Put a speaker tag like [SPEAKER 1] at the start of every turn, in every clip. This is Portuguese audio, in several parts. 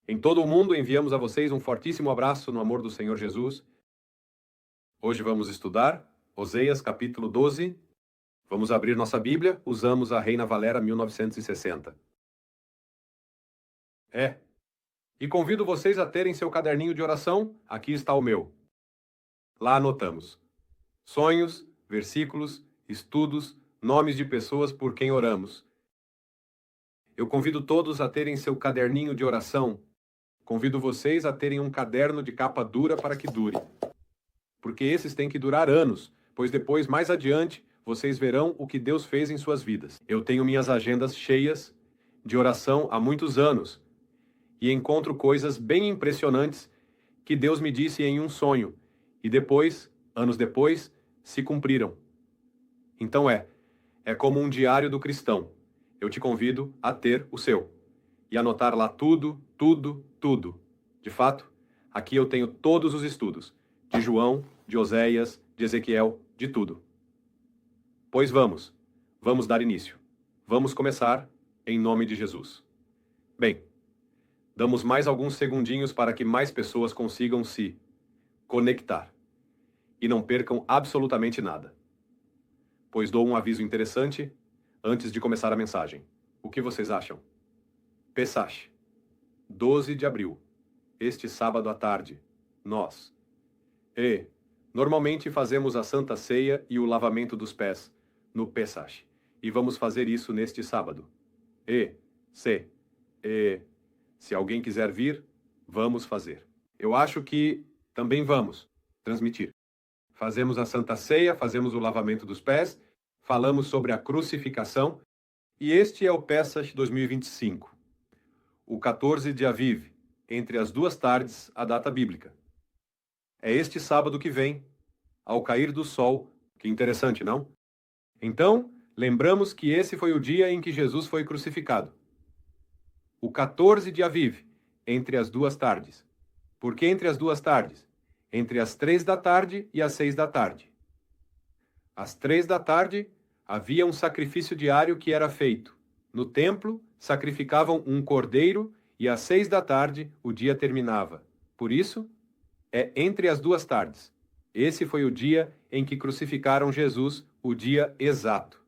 [SPEAKER 1] Em todo o mundo enviamos a vocês um fortíssimo abraço no amor do Senhor Jesus. Hoje vamos estudar Oséias capítulo 12. Vamos abrir nossa Bíblia, usamos a Reina Valera 1960. E convido vocês a terem seu caderninho de oração, aqui está o meu. Lá anotamos sonhos, versículos, estudos, nomes de pessoas por quem oramos. Eu convido todos a terem seu caderninho de oração. Convido vocês a terem um caderno de capa dura para que dure. Porque esses têm que durar anos, pois depois, mais adiante, vocês verão o que Deus fez em suas vidas. Eu tenho minhas agendas cheias de oração há muitos anos e encontro coisas bem impressionantes que Deus me disse em um sonho e depois, anos depois, se cumpriram. Então é como um diário do cristão. Eu te convido a ter o seu e anotar lá tudo, tudo, tudo. De fato, aqui eu tenho todos os estudos, de João, de Oséias, de Ezequiel, de tudo. Pois vamos dar início. Vamos começar em nome de Jesus. Bem, damos mais alguns segundinhos para que mais pessoas consigam se conectar e não percam absolutamente nada. Pois dou um aviso interessante antes de começar a mensagem. O que vocês acham? Pesach, 12 de abril, este sábado à tarde, nós. Normalmente fazemos a Santa Ceia e o lavamento dos pés no Pesach, e vamos fazer isso neste sábado. Se alguém quiser vir, vamos fazer. Eu acho que também vamos transmitir. Fazemos a Santa Ceia, fazemos o lavamento dos pés, falamos sobre a crucificação, e este é o Pesach 2025. O 14 de Aviv, entre as 2 tardes, a data bíblica. É este sábado que vem, ao cair do sol. Que interessante, não? Então, lembramos que esse foi o dia em que Jesus foi crucificado. O 14 de Aviv, entre as 2 tardes. Por que entre as 2 tardes? Entre as 3 da tarde e as 6 da tarde. Às 3 da tarde, havia um sacrifício diário que era feito. No templo, sacrificavam um cordeiro e às 6 da tarde o dia terminava. Por isso, é entre as 2 tardes. Esse foi o dia em que crucificaram Jesus, o dia exato.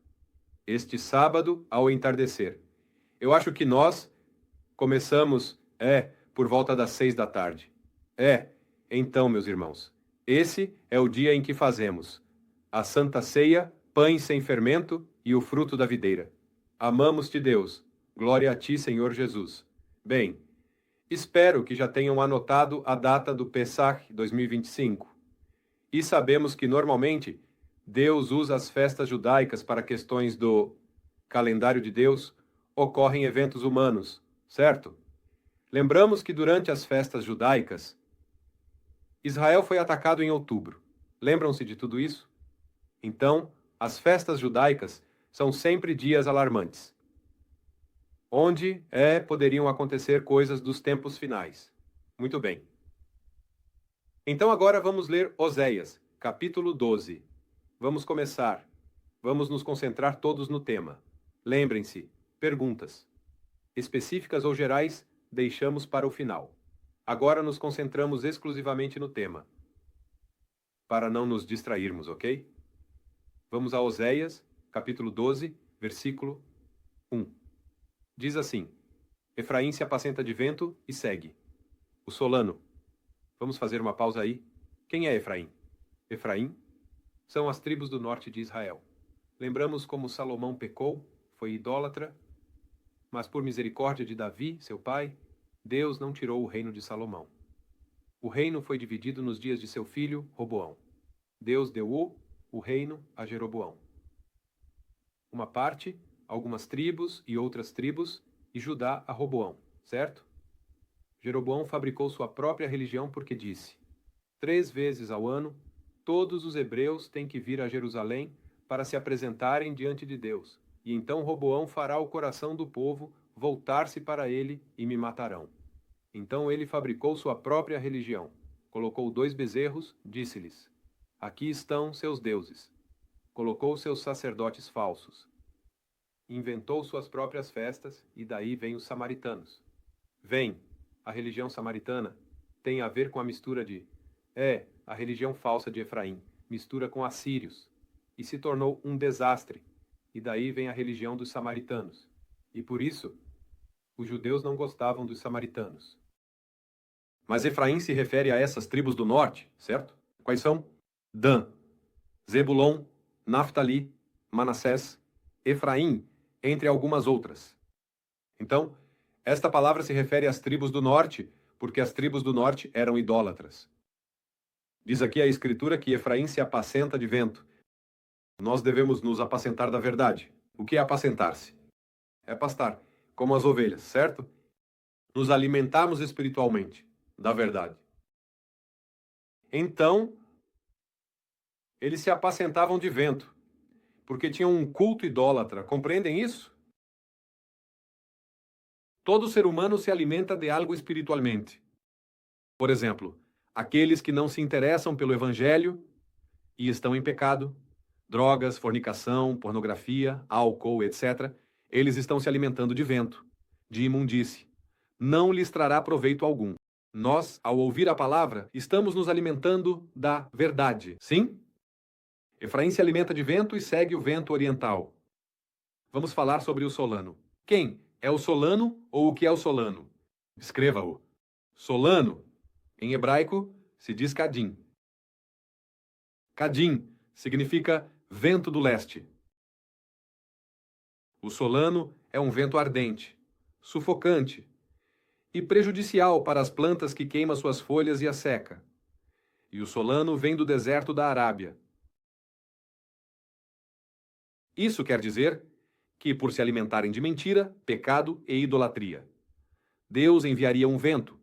[SPEAKER 1] Este sábado, ao entardecer. Eu acho que nós começamos, por volta das 6 da tarde. Então, meus irmãos, esse é o dia em que fazemos a Santa Ceia, pães sem fermento e o fruto da videira. Amamos-te, Deus. Glória a ti, Senhor Jesus. Bem, espero que já tenham anotado a data do Pesach 2025. E sabemos que, normalmente, Deus usa as festas judaicas para questões do calendário de Deus, ocorrem eventos humanos, certo? Lembramos que durante as festas judaicas, Israel foi atacado em outubro. Lembram-se de tudo isso? Então, as festas judaicas são sempre dias alarmantes, onde poderiam acontecer coisas dos tempos finais. Muito bem. Então agora vamos ler Oséias, capítulo 12. Vamos começar. Vamos nos concentrar todos no tema. Lembrem-se, perguntas específicas ou gerais deixamos para o final. Agora nos concentramos exclusivamente no tema, para não nos distrairmos, ok? Vamos a Oséias, capítulo 12, versículo 1. Diz assim: Efraim se apacenta de vento e segue. O solano. Vamos fazer uma pausa aí. Quem é Efraim? Efraim são as tribos do norte de Israel. Lembramos como Salomão pecou, foi idólatra, mas por misericórdia de Davi, seu pai, Deus não tirou o reino de Salomão. O reino foi dividido nos dias de seu filho, Roboão. Deus deu o reino a Jeroboão. Uma parte, algumas tribos e outras tribos, e Judá a Roboão, certo? Jeroboão fabricou sua própria religião porque disse: 3 vezes ao ano, todos os hebreus têm que vir a Jerusalém para se apresentarem diante de Deus, e então Roboão fará o coração do povo voltar-se para ele e me matarão. Então ele fabricou sua própria religião, colocou 2 bezerros, disse-lhes: Aqui estão seus deuses. Colocou seus sacerdotes falsos. Inventou suas próprias festas, e daí vêm os samaritanos. Vem, a religião samaritana tem a ver com a mistura a religião falsa de Efraim, mistura com assírios, e se tornou um desastre. E daí vem a religião dos samaritanos. E por isso, os judeus não gostavam dos samaritanos. Mas Efraim se refere a essas tribos do norte, certo? Quais são? Dan, Zebulon, Naftali, Manassés, Efraim, entre algumas outras. Então, esta palavra se refere às tribos do norte, porque as tribos do norte eram idólatras. Diz aqui a Escritura que Efraim se apacenta de vento. Nós devemos nos apacentar da verdade. O que é apacentar-se? É pastar, como as ovelhas, certo? Nos alimentarmos espiritualmente da verdade. Então, eles se apacentavam de vento, porque tinham um culto idólatra. Compreendem isso? Todo ser humano se alimenta de algo espiritualmente. Por exemplo, aqueles que não se interessam pelo Evangelho e estão em pecado, drogas, fornicação, pornografia, álcool, etc., eles estão se alimentando de vento, de imundície. Não lhes trará proveito algum. Nós, ao ouvir a palavra, estamos nos alimentando da verdade. Sim? Efraim se alimenta de vento e segue o vento oriental. Vamos falar sobre o solano. Quem é o solano ou o que é o solano? Escreva-o. Solano, em hebraico, se diz Cadim. Cadim significa vento do leste. O solano é um vento ardente, sufocante e prejudicial para as plantas que queima suas folhas e as seca. E o solano vem do deserto da Arábia. Isso quer dizer que, por se alimentarem de mentira, pecado e idolatria, Deus enviaria um vento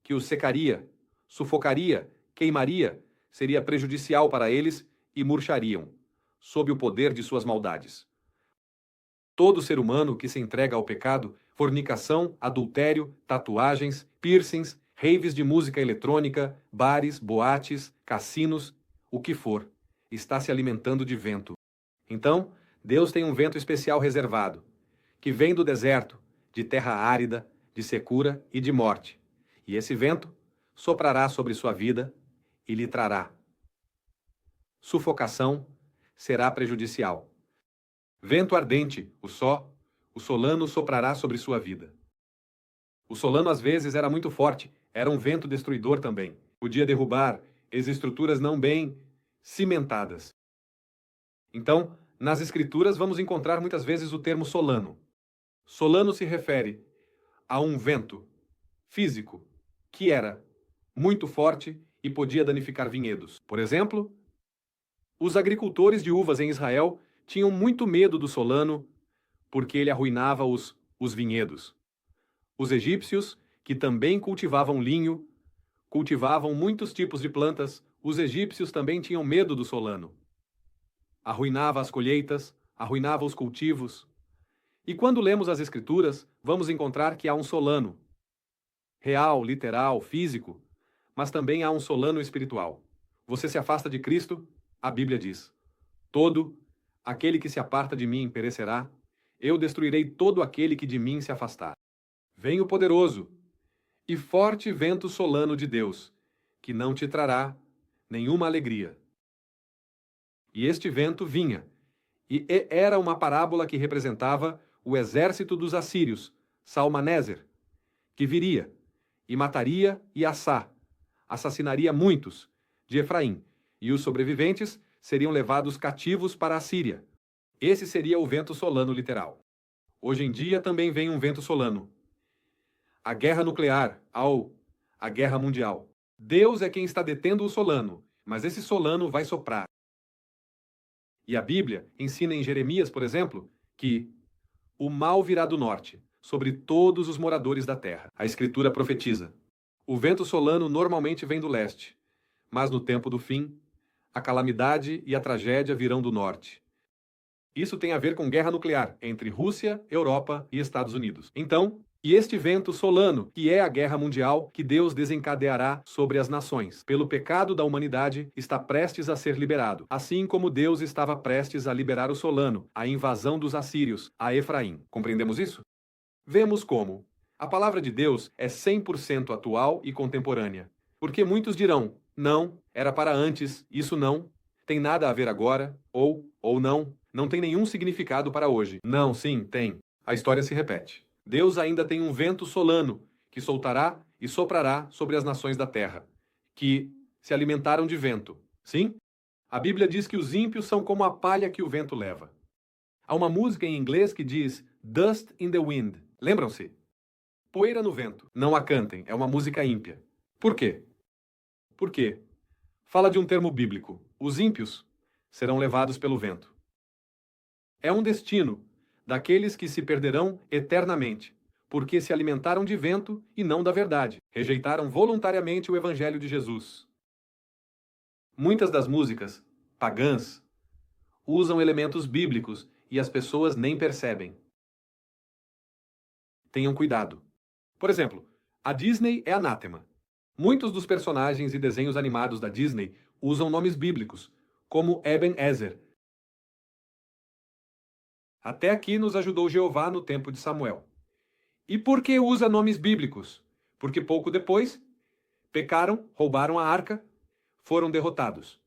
[SPEAKER 1] que os secaria, sufocaria, queimaria, seria prejudicial para eles e murchariam, sob o poder de suas maldades. Todo ser humano que se entrega ao pecado, fornicação, adultério, tatuagens, piercings, raves de música eletrônica, bares, boates, cassinos, o que for, está se alimentando de vento. Então, Deus tem um vento especial reservado, que vem do deserto, de terra árida, de secura e de morte. E esse vento soprará sobre sua vida e lhe trará sufocação, será prejudicial. Vento ardente, o solano soprará sobre sua vida. O solano às vezes era muito forte, era um vento destruidor também. Podia derrubar estruturas não bem cimentadas. Então, nas Escrituras vamos encontrar muitas vezes o termo solano. Solano se refere a um vento físico que era muito forte e podia danificar vinhedos. Por exemplo, os agricultores de uvas em Israel tinham muito medo do solano porque ele arruinava os vinhedos. Os egípcios, que também cultivavam linho, cultivavam muitos tipos de plantas, os egípcios também tinham medo do solano. Arruinava as colheitas, arruinava os cultivos. E quando lemos as Escrituras, vamos encontrar que há um solano, real, literal, físico, mas também há um solano espiritual. Você se afasta de Cristo, a Bíblia diz: todo aquele que se aparta de mim perecerá, eu destruirei todo aquele que de mim se afastar. Vem o poderoso e forte vento solano de Deus, que não te trará nenhuma alegria. E este vento vinha, e era uma parábola que representava o exército dos assírios, Salmaneser, que viria e mataria e assassinaria muitos de Efraim, e os sobreviventes seriam levados cativos para a Síria. Esse seria o vento solano literal. Hoje em dia também vem um vento solano. A guerra nuclear, a guerra mundial. Deus é quem está detendo o solano, mas esse solano vai soprar. E a Bíblia ensina em Jeremias, por exemplo, que o mal virá do norte, sobre todos os moradores da terra. A Escritura profetiza: o vento solano normalmente vem do leste, mas no tempo do fim, a calamidade e a tragédia virão do norte. Isso tem a ver com guerra nuclear entre Rússia, Europa e Estados Unidos. Então, e este vento solano, que é a guerra mundial que Deus desencadeará sobre as nações, pelo pecado da humanidade, está prestes a ser liberado, assim como Deus estava prestes a liberar o solano, a invasão dos assírios, a Efraim. Compreendemos isso? Vemos como A palavra de Deus é 100% atual e contemporânea. Porque muitos dirão: não, era para antes, isso não, tem nada a ver agora, ou não tem nenhum significado para hoje. Não, sim, tem. A história se repete. Deus ainda tem um vento solano que soltará e soprará sobre as nações da terra, que se alimentaram de vento. Sim? A Bíblia diz que os ímpios são como a palha que o vento leva. Há uma música em inglês que diz Dust in the Wind. Lembram-se? Poeira no vento. Não a cantem, é uma música ímpia. Por quê? Por quê? Fala de um termo bíblico. Os ímpios serão levados pelo vento. É um destino daqueles que se perderão eternamente, porque se alimentaram de vento e não da verdade. Rejeitaram voluntariamente o evangelho de Jesus. Muitas das músicas pagãs usam elementos bíblicos e as pessoas nem percebem. Tenham cuidado. Por exemplo, a Disney é anátema. Muitos dos personagens e desenhos animados da Disney usam nomes bíblicos, como Ebenezer. Até aqui nos ajudou Jeová no tempo de Samuel. E por que usa nomes bíblicos? Porque pouco depois, pecaram, roubaram a arca, foram derrotados.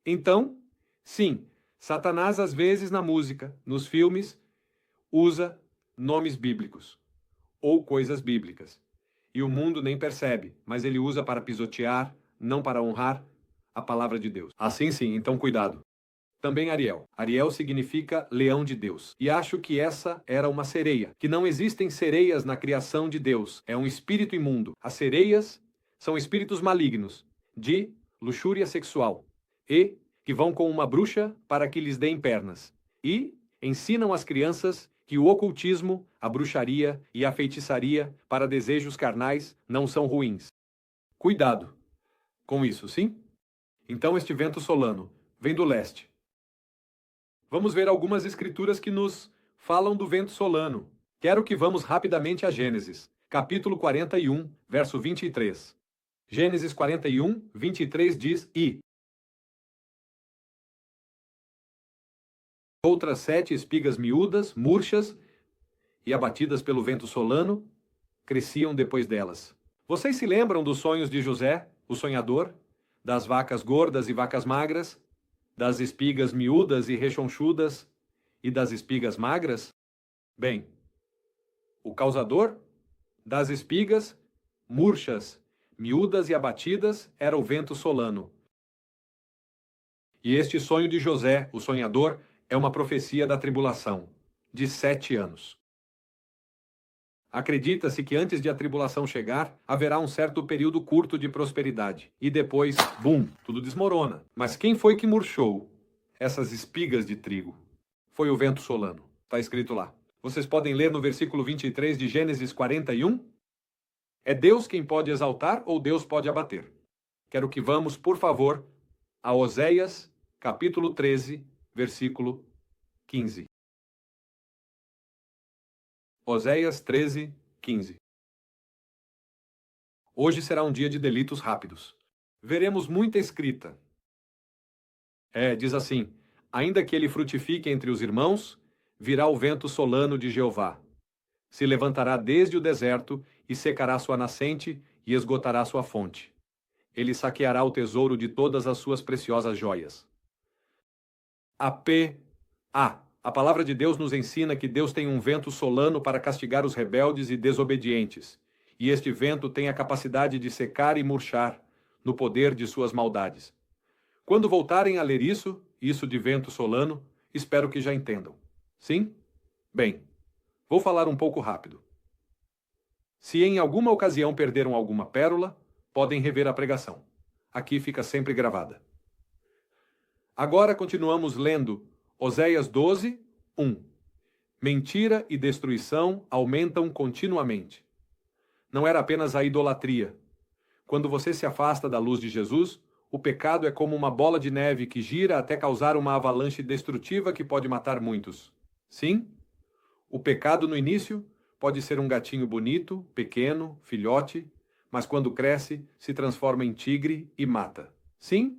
[SPEAKER 1] Então, sim, Satanás às vezes na música, nos filmes, usa nomes bíblicos ou coisas bíblicas. E o mundo nem percebe, mas ele usa para pisotear, não para honrar a palavra de Deus. Assim sim, então cuidado. Também Ariel. Ariel significa leão de Deus. E acho que essa era uma sereia. Que não existem sereias na criação de Deus. É um espírito imundo. As sereias são espíritos malignos, de luxúria sexual. E que vão com uma bruxa para que lhes deem pernas. E ensinam as crianças que o ocultismo, a bruxaria e a feitiçaria para desejos carnais não são ruins. Cuidado com isso, sim? Então este vento solano vem do leste. Vamos ver algumas escrituras que nos falam do vento solano. Quero que vamos rapidamente a Gênesis, capítulo 41, verso 23. Gênesis 41, 23 diz: E outras 7 espigas miúdas, murchas e abatidas pelo vento solano, cresciam depois delas. Vocês se lembram dos sonhos de José, o sonhador? Das vacas gordas e vacas magras? Das espigas miúdas e rechonchudas e das espigas magras? Bem, o causador das espigas murchas, miúdas e abatidas era o vento solano. E este sonho de José, o sonhador, é uma profecia da tribulação, de 7 anos. Acredita-se que antes de a tribulação chegar, haverá um certo período curto de prosperidade. E depois, bum, tudo desmorona. Mas quem foi que murchou essas espigas de trigo? Foi o vento solano. Está escrito lá. Vocês podem ler no versículo 23 de Gênesis 41. É Deus quem pode exaltar ou Deus pode abater? Quero que vamos, por favor, a Oséias, capítulo 13, versículo 15. Oséias 13, 15. Hoje será um dia de delitos rápidos. Veremos muita escrita. Diz assim: ainda que ele frutifique entre os irmãos, virá o vento solano de Jeová. Se levantará desde o deserto e secará sua nascente e esgotará sua fonte. Ele saqueará o tesouro de todas as suas preciosas joias. A palavra de Deus nos ensina que Deus tem um vento solano para castigar os rebeldes e desobedientes. E este vento tem a capacidade de secar e murchar no poder de suas maldades. Quando voltarem a ler isso de vento solano, espero que já entendam. Sim? Bem, vou falar um pouco rápido. Se em alguma ocasião perderam alguma pérola, podem rever a pregação. Aqui fica sempre gravada. Agora continuamos lendo Oséias 12, 1. Mentira e destruição aumentam continuamente. Não era apenas a idolatria. Quando você se afasta da luz de Jesus, o pecado é como uma bola de neve que gira até causar uma avalanche destrutiva que pode matar muitos. Sim, o pecado no início pode ser um gatinho bonito, pequeno, filhote, mas quando cresce, se transforma em tigre e mata. Sim,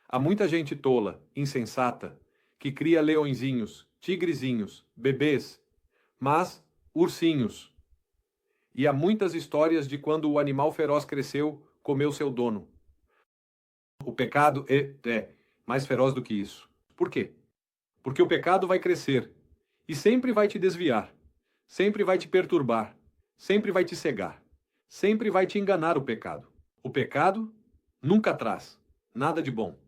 [SPEAKER 1] há muita gente tola, insensata, que cria leõezinhos, tigrezinhos, bebês, mas ursinhos. E há muitas histórias de quando o animal feroz cresceu, comeu seu dono. O pecado é mais feroz do que isso. Por quê? Porque o pecado vai crescer e sempre vai te desviar, sempre vai te perturbar, sempre vai te cegar, sempre vai te enganar o pecado. O pecado nunca traz nada de bom.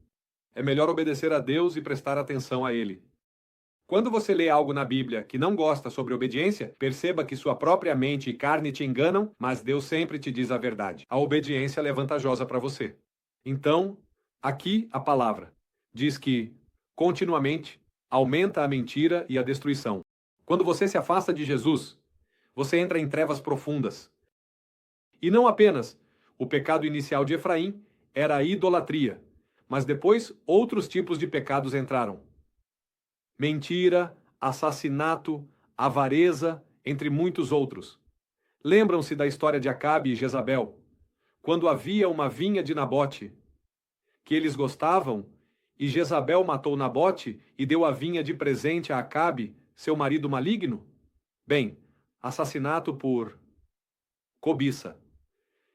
[SPEAKER 1] É melhor obedecer a Deus e prestar atenção a Ele. Quando você lê algo na Bíblia que não gosta sobre obediência, perceba que sua própria mente e carne te enganam, mas Deus sempre te diz a verdade. A obediência é vantajosa para você. Então, aqui a palavra diz que, continuamente, aumenta a mentira e a destruição. Quando você se afasta de Jesus, você entra em trevas profundas. E não apenas o pecado inicial de Efraim era a idolatria, mas depois outros tipos de pecados entraram. Mentira, assassinato, avareza, entre muitos outros. Lembram-se da história de Acabe e Jezabel, quando havia uma vinha de Nabote, que eles gostavam, e Jezabel matou Nabote e deu a vinha de presente a Acabe, seu marido maligno? Bem, assassinato por cobiça.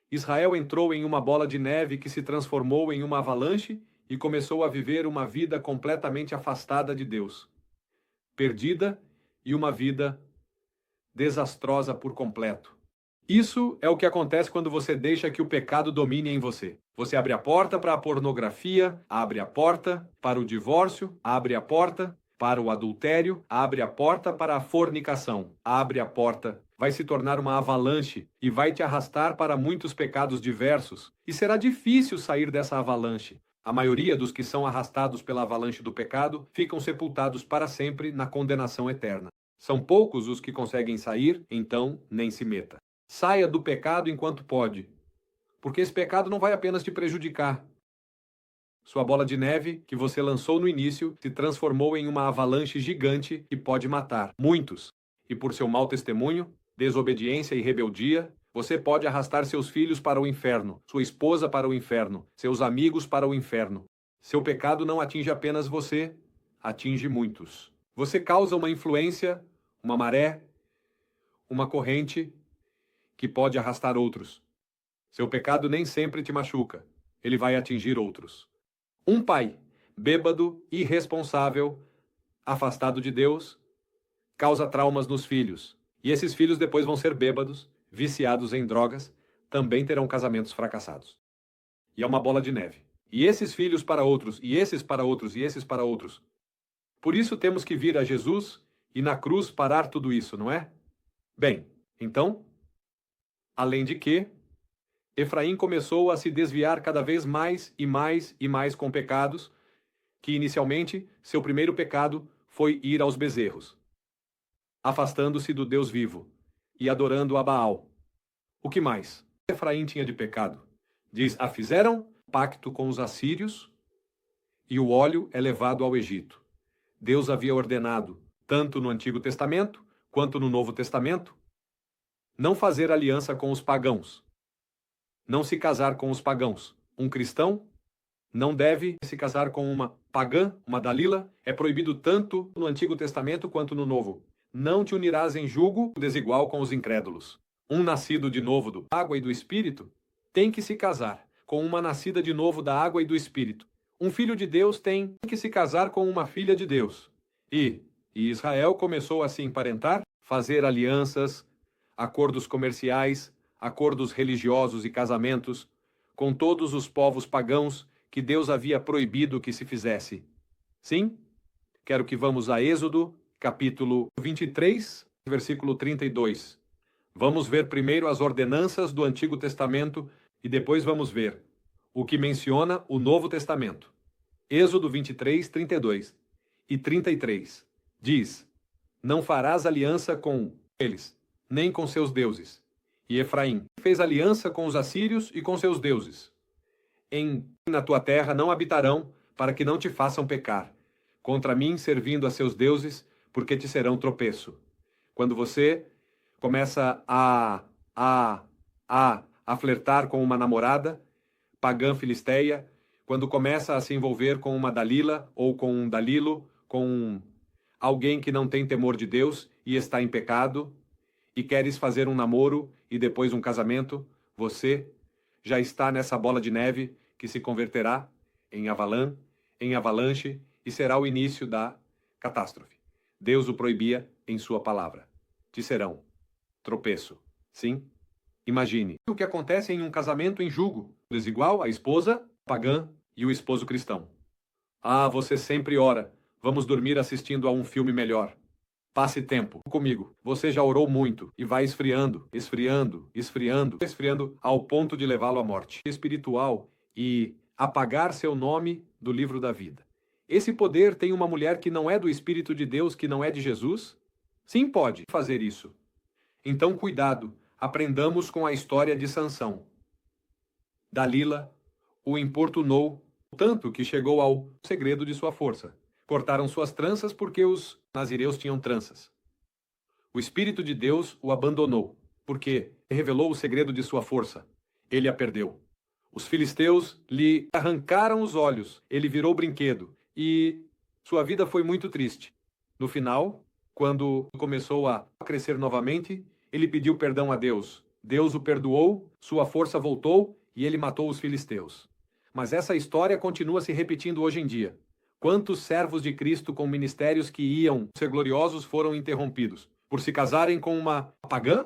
[SPEAKER 1] Israel entrou em uma bola de neve que se transformou em uma avalanche e começou a viver uma vida completamente afastada de Deus, perdida e uma vida desastrosa por completo. Isso é o que acontece quando você deixa que o pecado domine em você. Você abre a porta para a pornografia, abre a porta para o divórcio, abre a porta para o adultério, abre a porta para a fornicação, abre a porta. Vai se tornar uma avalanche e vai te arrastar para muitos pecados diversos. E será difícil sair dessa avalanche. A maioria dos que são arrastados pela avalanche do pecado ficam sepultados para sempre na condenação eterna. São poucos os que conseguem sair, então nem se meta. Saia do pecado enquanto pode, porque esse pecado não vai apenas te prejudicar. Sua bola de neve, que você lançou no início, se transformou em uma avalanche gigante que pode matar muitos. E por seu mau testemunho, desobediência e rebeldia, você pode arrastar seus filhos para o inferno, sua esposa para o inferno, seus amigos para o inferno. Seu pecado não atinge apenas você, atinge muitos. Você causa uma influência, uma maré, uma corrente que pode arrastar outros. Seu pecado nem sempre te machuca, ele vai atingir outros. Um pai, bêbado, irresponsável, afastado de Deus, causa traumas nos filhos. E esses filhos depois vão ser bêbados, viciados em drogas, também terão casamentos fracassados. E é uma bola de neve. E esses filhos para outros, e esses para outros, e esses para outros. Por isso temos que vir a Jesus e na cruz parar tudo isso, não é? Bem, então, além de que, Efraim começou a se desviar cada vez mais e mais e mais com pecados, que inicialmente, seu primeiro pecado foi ir aos bezerros, afastando-se do Deus vivo e adorando a Baal. O que mais Efraim tinha de pecado? Diz, fizeram pacto com os assírios e o óleo é levado ao Egito. Deus havia ordenado, tanto no Antigo Testamento quanto no Novo Testamento, não fazer aliança com os pagãos, não se casar com os pagãos. Um cristão não deve se casar com uma pagã, uma Dalila. É proibido tanto no Antigo Testamento quanto no Novo. Não te unirás em julgo desigual com os incrédulos. Um nascido de novo da água e do Espírito tem que se casar com uma nascida de novo da água e do Espírito. Um filho de Deus tem que se casar com uma filha de Deus. E Israel começou a se emparentar, fazer alianças, acordos comerciais, acordos religiosos e casamentos com todos os povos pagãos que Deus havia proibido que se fizesse. Sim, quero que vamos a Êxodo, capítulo 23, versículo 32. Vamos ver primeiro as ordenanças do Antigo Testamento e depois vamos ver o que menciona o Novo Testamento. Êxodo 23, 32 e 33. Diz, não farás aliança com eles, nem com seus deuses. E Efraim fez aliança com os assírios e com seus deuses. Na tua terra não habitarão, para que não te façam pecar, contra mim servindo a seus deuses, porque te serão tropeço. Quando você começa a flertar com uma namorada pagã filisteia, quando começa a se envolver com uma Dalila ou com um Dalilo, com alguém que não tem temor de Deus e está em pecado, e queres fazer um namoro e depois um casamento, você já está nessa bola de neve que se converterá em avalanche e será o início da catástrofe. Deus o proibia em sua palavra. Te serão tropeço. Sim? Imagine o que acontece em um casamento em julgo, desigual, a esposa pagã e o esposo cristão. Ah, você sempre ora. Vamos dormir assistindo a um filme melhor. Passe tempo comigo. Você já orou muito e vai esfriando, esfriando ao ponto de levá-lo à morte espiritual e apagar seu nome do livro da vida. Esse poder tem uma mulher que não é do Espírito de Deus, que não é de Jesus? Sim, pode fazer isso. Então, cuidado, aprendamos com a história de Sansão. Dalila o importunou tanto que chegou ao segredo de sua força. Cortaram suas tranças porque os nazireus tinham tranças. O Espírito de Deus o abandonou, porque revelou o segredo de sua força. Ele a perdeu. Os filisteus lhe arrancaram os olhos, ele virou brinquedo, e sua vida foi muito triste. No final, quando começou a crescer novamente, ele pediu perdão a Deus. Deus o perdoou, sua força voltou e ele matou os filisteus. Mas essa história continua se repetindo hoje em dia. Quantos servos de Cristo com ministérios que iam ser gloriosos foram interrompidos por se casarem com uma pagã?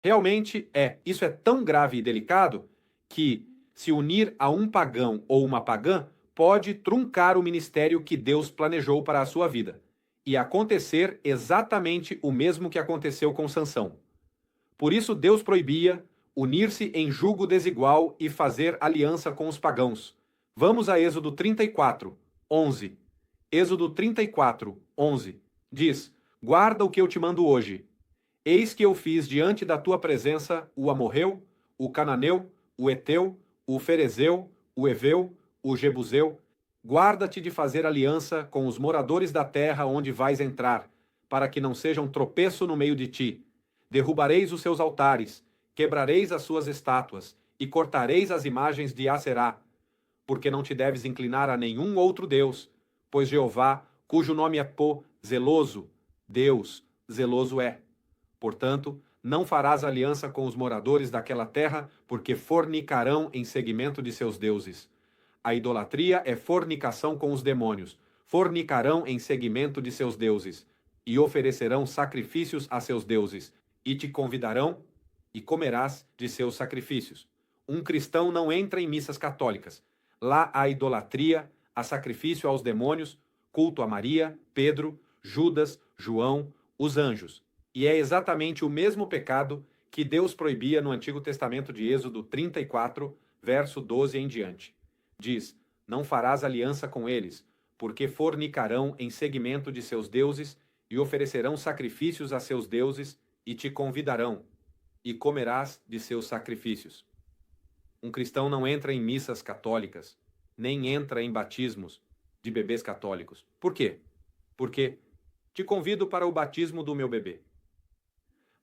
[SPEAKER 1] Realmente isso é tão grave e delicado que se unir a um pagão ou uma pagã pode truncar o ministério que Deus planejou para a sua vida e acontecer exatamente o mesmo que aconteceu com Sansão. Por isso Deus proibia unir-se em jugo desigual e fazer aliança com os pagãos. Vamos a Êxodo 34, 11. Êxodo 34, 11. Diz: guarda o que eu te mando hoje. Eis que eu fiz diante da tua presença o amorreu, o cananeu, o eteu, o ferezeu, o eveu, o jebuseu. Guarda-te de fazer aliança com os moradores da terra onde vais entrar, para que não sejam tropeço no meio de ti. Derrubareis os seus altares, quebrareis as suas estátuas, e cortareis as imagens de Aserá, porque não te deves inclinar a nenhum outro Deus, pois Jeová, cujo nome é zeloso, Deus, zeloso é. Portanto, não farás aliança com os moradores daquela terra, porque fornicarão em seguimento de seus deuses. A idolatria é fornicação com os demônios. Fornicarão em seguimento de seus deuses, e oferecerão sacrifícios a seus deuses, e te convidarão, e comerás de seus sacrifícios. Um cristão não entra em missas católicas. Lá há idolatria, há sacrifício aos demônios, culto a Maria, Pedro, Judas, João, os anjos. E é exatamente o mesmo pecado que Deus proibia no Antigo Testamento de Êxodo 34, verso 12 em diante. Diz: não farás aliança com eles, porque fornicarão em seguimento de seus deuses e oferecerão sacrifícios a seus deuses e te convidarão, e comerás de seus sacrifícios. Um cristão não entra em missas católicas, nem entra em batismos de bebês católicos. Por quê? Porque te convido para o batismo do meu bebê.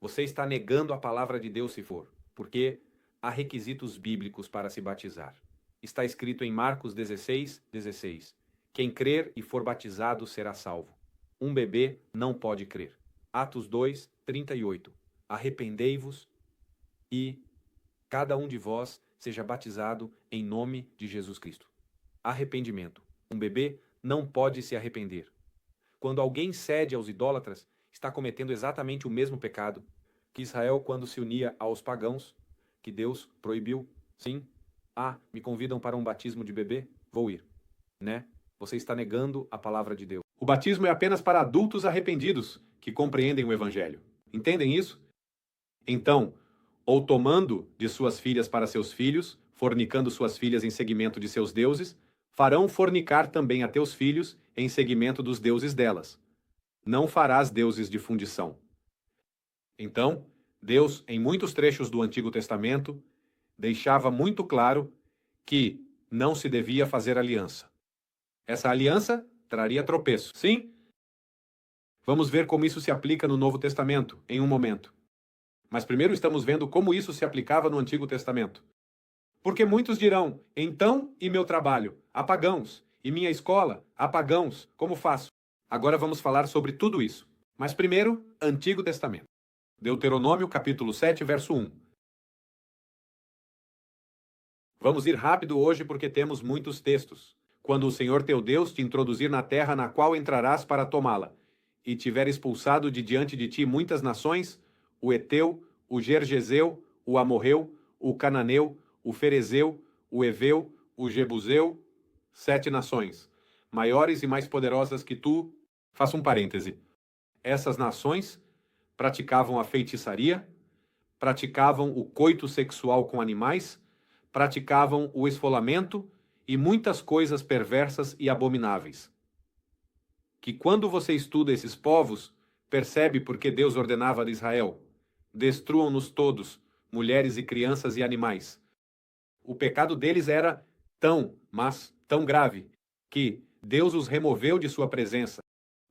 [SPEAKER 1] Você está negando a palavra de Deus se for, porque há requisitos bíblicos para se batizar. Está escrito em Marcos 16, 16. Quem crer e for batizado será salvo. Um bebê não pode crer. Atos 2, 38. Arrependei-vos e cada um de vós seja batizado em nome de Jesus Cristo. Arrependimento. Um bebê não pode se arrepender. Quando alguém cede aos idólatras, está cometendo exatamente o mesmo pecado que Israel quando se unia aos pagãos, que Deus proibiu. Sim. Me convidam para um batismo de bebê? Vou ir. Né? Você está negando a palavra de Deus. O batismo é apenas para adultos arrependidos que compreendem o Evangelho. Entendem isso? Então, ou tomando de suas filhas para seus filhos, fornicando suas filhas em seguimento de seus deuses, farão fornicar também a teus filhos em seguimento dos deuses delas. Não farás deuses de fundição. Então, Deus, em muitos trechos do Antigo Testamento, deixava muito claro que não se devia fazer aliança. Essa aliança traria tropeço. Sim? Vamos ver como isso se aplica no Novo Testamento, em um momento. Mas primeiro estamos vendo como isso se aplicava no Antigo Testamento. Porque muitos dirão: então, e meu trabalho? Há pagãos. E minha escola? Há pagãos. Como faço? Agora vamos falar sobre tudo isso. Mas primeiro, Antigo Testamento. Deuteronômio capítulo 7, verso 1. Vamos ir rápido hoje porque temos muitos textos. Quando o Senhor teu Deus te introduzir na terra na qual entrarás para tomá-la, e tiver expulsado de diante de ti muitas nações, o Eteu, o Gergeseu, o Amorreu, o Cananeu, o Ferezeu, o Eveu, o Jebuseu, 7 nações, maiores e mais poderosas que tu. Faça um parêntese. Essas nações praticavam a feitiçaria, praticavam o coito sexual com animais, praticavam o esfolamento e muitas coisas perversas e abomináveis. Que quando você estuda esses povos, percebe por que Deus ordenava a Israel: destruam-nos todos, mulheres e crianças e animais. O pecado deles era mas tão grave, que Deus os removeu de sua presença.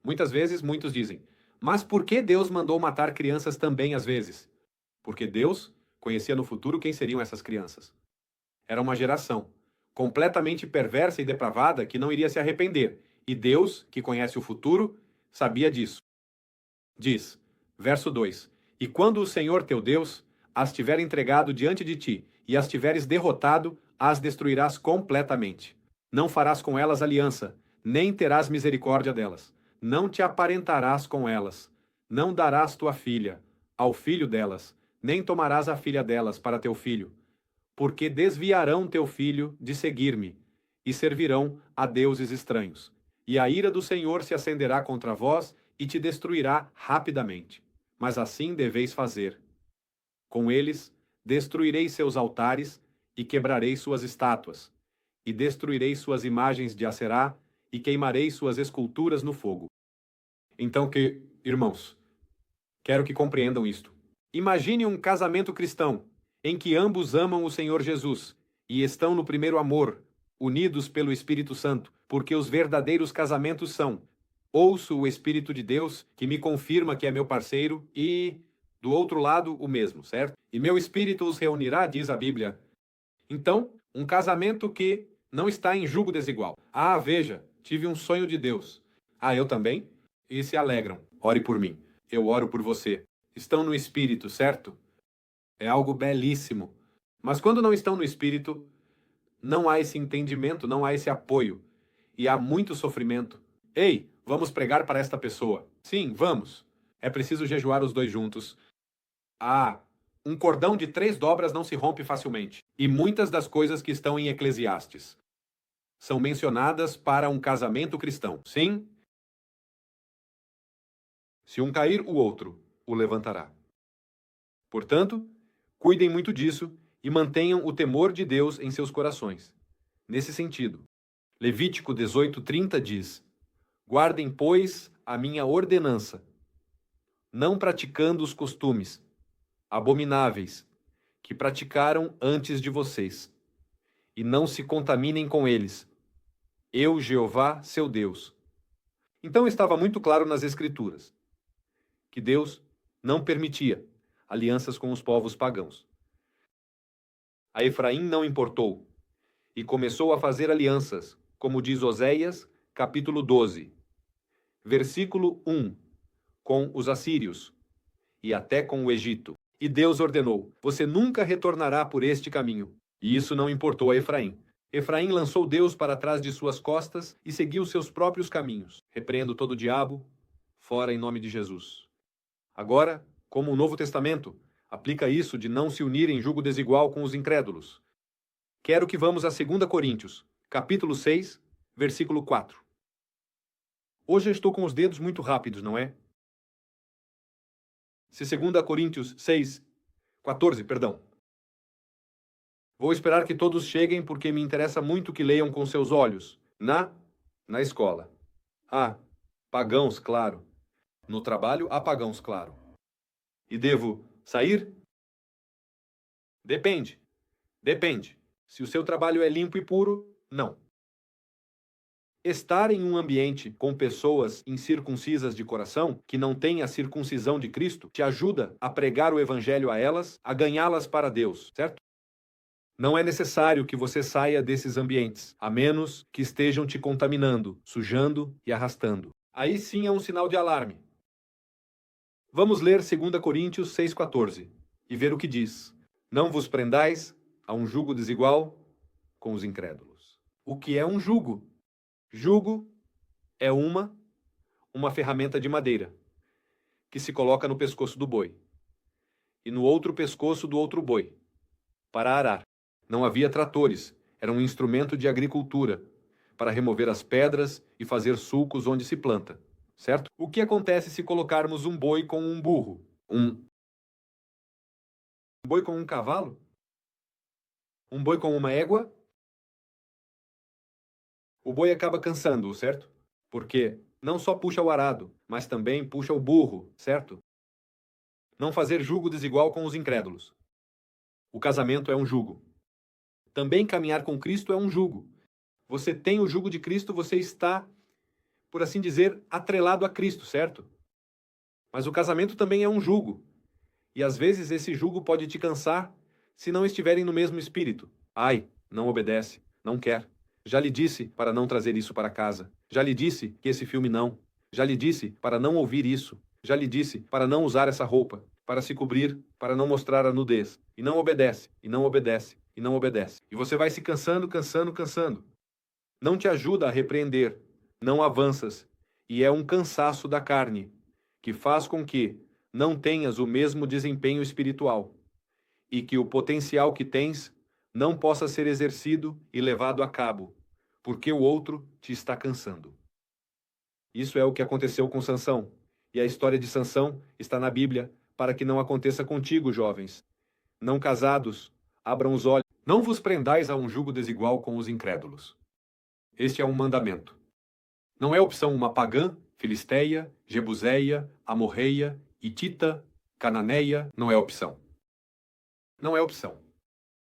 [SPEAKER 1] Muitas vezes, muitos dizem, mas por que Deus mandou matar crianças também às vezes? Porque Deus conhecia no futuro quem seriam essas crianças. Era uma geração completamente perversa e depravada que não iria se arrepender. E Deus, que conhece o futuro, sabia disso. Diz, verso 2: E quando o Senhor teu Deus as tiver entregado diante de ti, e as tiveres derrotado, as destruirás completamente. Não farás com elas aliança, nem terás misericórdia delas. Não te aparentarás com elas. Não darás tua filha ao filho delas, nem tomarás a filha delas para teu filho. Porque desviarão teu filho de seguir-me, e servirão a deuses estranhos. E a ira do Senhor se acenderá contra vós, e te destruirá rapidamente. Mas assim deveis fazer. Com eles destruirei seus altares, e quebrarei suas estátuas, e destruirei suas imagens de Aserá, e queimarei suas esculturas no fogo. Então irmãos, quero que compreendam isto. Imagine um casamento cristão, em que ambos amam o Senhor Jesus e estão no primeiro amor, unidos pelo Espírito Santo, porque os verdadeiros casamentos são: ouço o Espírito de Deus, que me confirma que é meu parceiro, e, do outro lado, o mesmo, certo? E meu Espírito os reunirá, diz a Bíblia. Então, um casamento que não está em julgo desigual. Ah, veja, tive um sonho de Deus. Ah, eu também? E se alegram. Ore por mim. Eu oro por você. Estão no Espírito, certo? É algo belíssimo. Mas quando não estão no Espírito, não há esse entendimento, não há esse apoio. E há muito sofrimento. Ei, vamos pregar para esta pessoa. Sim, vamos. É preciso jejuar os dois juntos. Ah, um cordão de 3 dobras não se rompe facilmente. E muitas das coisas que estão em Eclesiastes são mencionadas para um casamento cristão. Sim? Se um cair, o outro o levantará. Portanto, cuidem muito disso e mantenham o temor de Deus em seus corações. Nesse sentido, Levítico 18:30 diz: Guardem, pois, a minha ordenança, não praticando os costumes abomináveis que praticaram antes de vocês, e não se contaminem com eles. Eu, Jeová, seu Deus. Então estava muito claro nas Escrituras que Deus não permitia alianças com os povos pagãos. A Efraim não importou e começou a fazer alianças, como diz Oséias, capítulo 12, versículo 1, com os assírios e até com o Egito. E Deus ordenou: você nunca retornará por este caminho. E isso não importou a Efraim. Efraim lançou Deus para trás de suas costas e seguiu seus próprios caminhos. Repreendo todo o diabo, fora em nome de Jesus. Agora, como o Novo Testamento aplica isso de não se unir em julgo desigual com os incrédulos, quero que vamos a 2 Coríntios, capítulo 6, versículo 4. Hoje eu estou com os dedos muito rápidos, não é? Se 2 Coríntios 6, 14, perdão. Vou esperar que todos cheguem porque me interessa muito que leiam com seus olhos. Na escola. Ah, pagãos, claro. No trabalho, há pagãos, claro. E devo sair? Depende. Depende. Se o seu trabalho é limpo e puro, não. Estar em um ambiente com pessoas incircuncisas de coração, que não têm a circuncisão de Cristo, te ajuda a pregar o evangelho a elas, a ganhá-las para Deus, certo? Não é necessário que você saia desses ambientes, a menos que estejam te contaminando, sujando e arrastando. Aí sim é um sinal de alarme. Vamos ler 2 Coríntios 6,14 e ver o que diz. Não vos prendais a um jugo desigual com os incrédulos. O que é um jugo? Jugo é uma ferramenta de madeira que se coloca no pescoço do boi e no outro pescoço do outro boi para arar. Não havia tratores, era um instrumento de agricultura para remover as pedras e fazer sulcos onde se planta, certo? O que acontece se colocarmos um boi com um burro? Um boi com um cavalo? Um boi com uma égua? O boi acaba cansando, certo? Porque não só puxa o arado, mas também puxa o burro, certo? Não fazer jugo desigual com os incrédulos. O casamento é um jugo. Também caminhar com Cristo é um jugo. Você tem o jugo de Cristo, você está, por assim dizer, atrelado a Cristo, certo? Mas o casamento também é um jugo. E às vezes esse jugo pode te cansar se não estiverem no mesmo espírito. Ai, não obedece, não quer. Já lhe disse para não trazer isso para casa. Já lhe disse que esse filme não. Já lhe disse para não ouvir isso. Já lhe disse para não usar essa roupa, para se cobrir, para não mostrar a nudez. E não obedece, e não obedece, e não obedece. E você vai se cansando, cansando, cansando. Não te ajuda a repreender, não avanças, e é um cansaço da carne, que faz com que não tenhas o mesmo desempenho espiritual, e que o potencial que tens não possa ser exercido e levado a cabo, porque o outro te está cansando. Isso é o que aconteceu com Sansão, e a história de Sansão está na Bíblia para que não aconteça contigo, jovens. Não casados, abram os olhos. Não vos prendais a um jugo desigual com os incrédulos. Este é um mandamento. Não é opção uma pagã, filisteia, jebuseia, amorreia, hitita, cananeia, não é opção. Não é opção.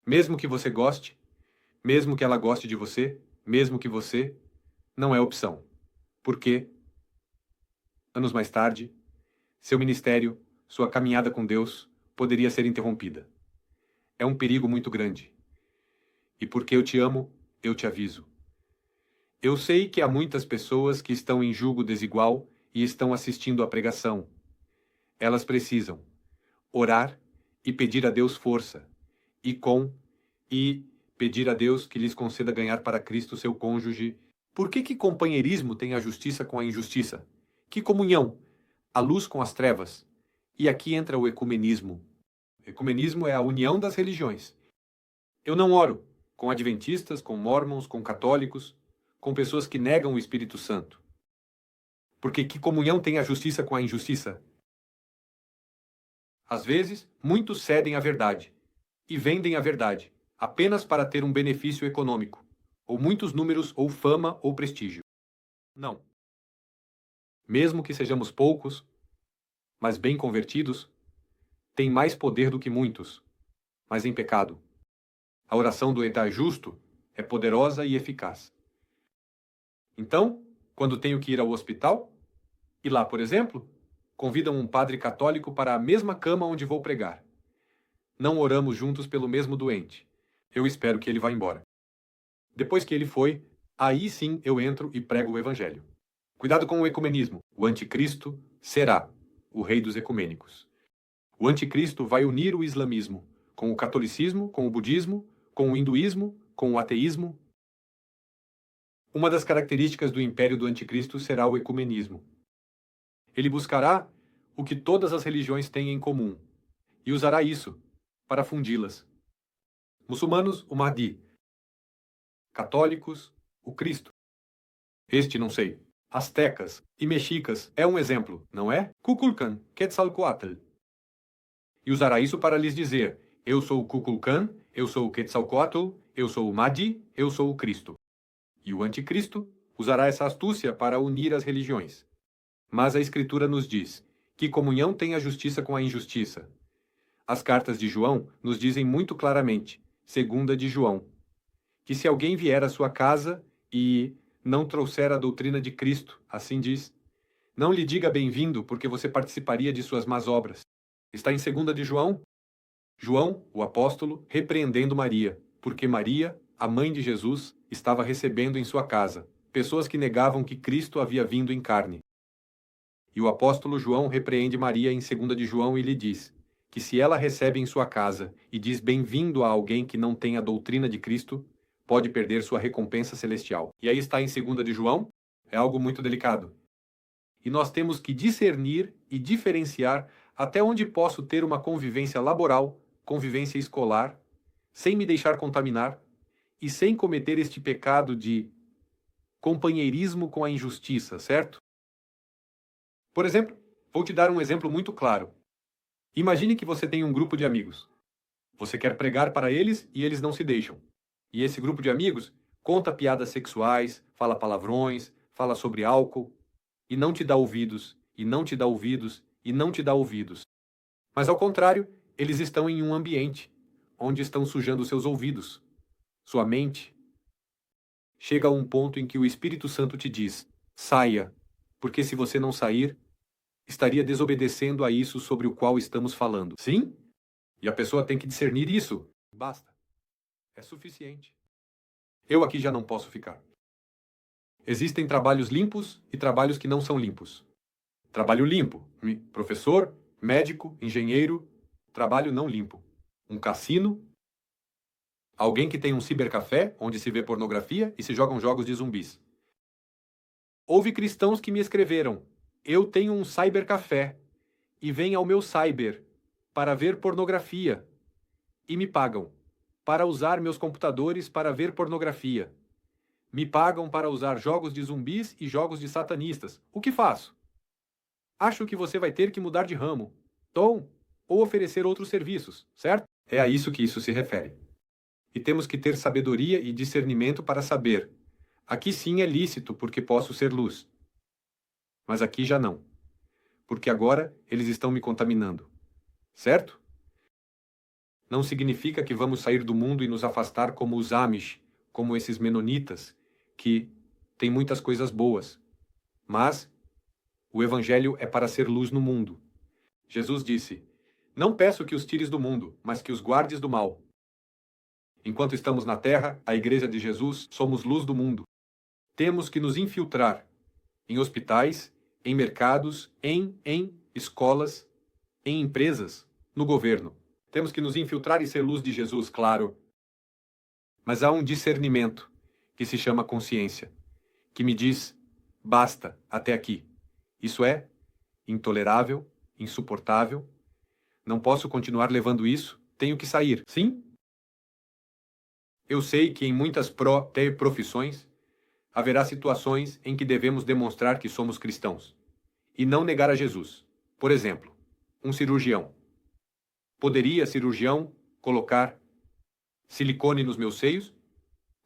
[SPEAKER 1] Mesmo que você goste, mesmo que ela goste de você, mesmo que você, não é opção. Porque, anos mais tarde, seu ministério, sua caminhada com Deus, poderia ser interrompida. É um perigo muito grande. E porque eu te amo, eu te aviso. Eu sei que há muitas pessoas que estão em jugo desigual e estão assistindo à pregação. Elas precisam orar e pedir a Deus força, e pedir a Deus que lhes conceda ganhar para Cristo seu cônjuge. Por que companheirismo tem a justiça com a injustiça? Que comunhão? A luz com as trevas? E aqui entra o ecumenismo. Ecumenismo é a união das religiões. Eu não oro com adventistas, com mórmons, com católicos, com pessoas que negam o Espírito Santo. Porque que comunhão tem a justiça com a injustiça? Às vezes, muitos cedem à verdade e vendem a verdade, apenas para ter um benefício econômico, ou muitos números, ou fama, ou prestígio. Não. Mesmo que sejamos poucos, mas bem convertidos, tem mais poder do que muitos, mas em pecado. A oração do Edar justo é poderosa e eficaz. Então, quando tenho que ir ao hospital, e lá, por exemplo, convidam um padre católico para a mesma cama onde vou pregar. Não oramos juntos pelo mesmo doente. Eu espero que ele vá embora. Depois que ele foi, aí sim eu entro e prego o evangelho. Cuidado com o ecumenismo. O anticristo será o rei dos ecumênicos. O anticristo vai unir o islamismo com o catolicismo, com o budismo, com o hinduísmo, com o ateísmo. Uma das características do império do anticristo será o ecumenismo. Ele buscará o que todas as religiões têm em comum e usará isso para fundi-las. Muçulmanos, o Mahdi. Católicos, o Cristo. Este não sei. Astecas e mexicas é um exemplo, não é? Kukulkan, Quetzalcoatl. E usará isso para lhes dizer: eu sou o Kukulkan, eu sou o Quetzalcoatl, eu sou o Mahdi, eu sou o Cristo. E o anticristo usará essa astúcia para unir as religiões. Mas a Escritura nos diz: que comunhão tem a justiça com a injustiça? As cartas de João nos dizem muito claramente, segunda de João, que se alguém vier à sua casa e não trouxer a doutrina de Cristo, assim diz, não lhe diga bem-vindo, porque você participaria de suas más obras. Está em segunda de João? João, o apóstolo, repreendendo Maria, porque Maria, a mãe de Jesus, estava recebendo em sua casa pessoas que negavam que Cristo havia vindo em carne. E o apóstolo João repreende Maria em 2 de João e lhe diz que se ela recebe em sua casa e diz bem-vindo a alguém que não tem a doutrina de Cristo, pode perder sua recompensa celestial. E aí está em 2 de João, é algo muito delicado. E nós temos que discernir e diferenciar até onde posso ter uma convivência laboral, convivência escolar, sem me deixar contaminar e sem cometer este pecado de companheirismo com a injustiça, certo? Por exemplo, vou te dar um exemplo muito claro. Imagine que você tem um grupo de amigos. Você quer pregar para eles e eles não se deixam. E esse grupo de amigos conta piadas sexuais, fala palavrões, fala sobre álcool, e não te dá ouvidos, e não te dá ouvidos, e não te dá ouvidos. Mas ao contrário, eles estão em um ambiente onde estão sujando seus ouvidos, sua mente. Chega a um ponto em que o Espírito Santo te diz: saia, porque se você não sair, estaria desobedecendo a isso sobre o qual estamos falando. Sim? E a pessoa tem que discernir isso. Basta. É suficiente. Eu aqui já não posso ficar. Existem trabalhos limpos e trabalhos que não são limpos. Trabalho limpo: professor, médico, engenheiro. Trabalho não limpo: um cassino, alguém que tem um cibercafé onde se vê pornografia e se jogam jogos de zumbis. Houve cristãos que me escreveram: eu tenho um cybercafé e vêm ao meu cyber para ver pornografia e me pagam para usar meus computadores para ver pornografia. Me pagam para usar jogos de zumbis e jogos de satanistas. O que faço? Acho que você vai ter que mudar de ramo, tom, ou oferecer outros serviços, certo? É a isso que isso se refere. E temos que ter sabedoria e discernimento para saber: aqui sim é lícito porque posso ser luz. Mas aqui já não. Porque agora eles estão me contaminando. Certo? Não significa que vamos sair do mundo e nos afastar como os Amish, como esses menonitas, que têm muitas coisas boas. Mas o Evangelho é para ser luz no mundo. Jesus disse: não peço que os tires do mundo, mas que os guardes do mal. Enquanto estamos na terra, a Igreja de Jesus, somos luz do mundo. Temos que nos infiltrar em hospitais, em mercados, em escolas, em empresas, no governo. Temos que nos infiltrar e ser luz de Jesus, claro. Mas há um discernimento que se chama consciência, que me diz: basta, até aqui. Isso é intolerável, insuportável. Não posso continuar levando isso, tenho que sair. Sim? Eu sei que em muitas profissões haverá situações em que devemos demonstrar que somos cristãos e não negar a Jesus. Por exemplo, um cirurgião. Poderia cirurgião colocar silicone nos meus seios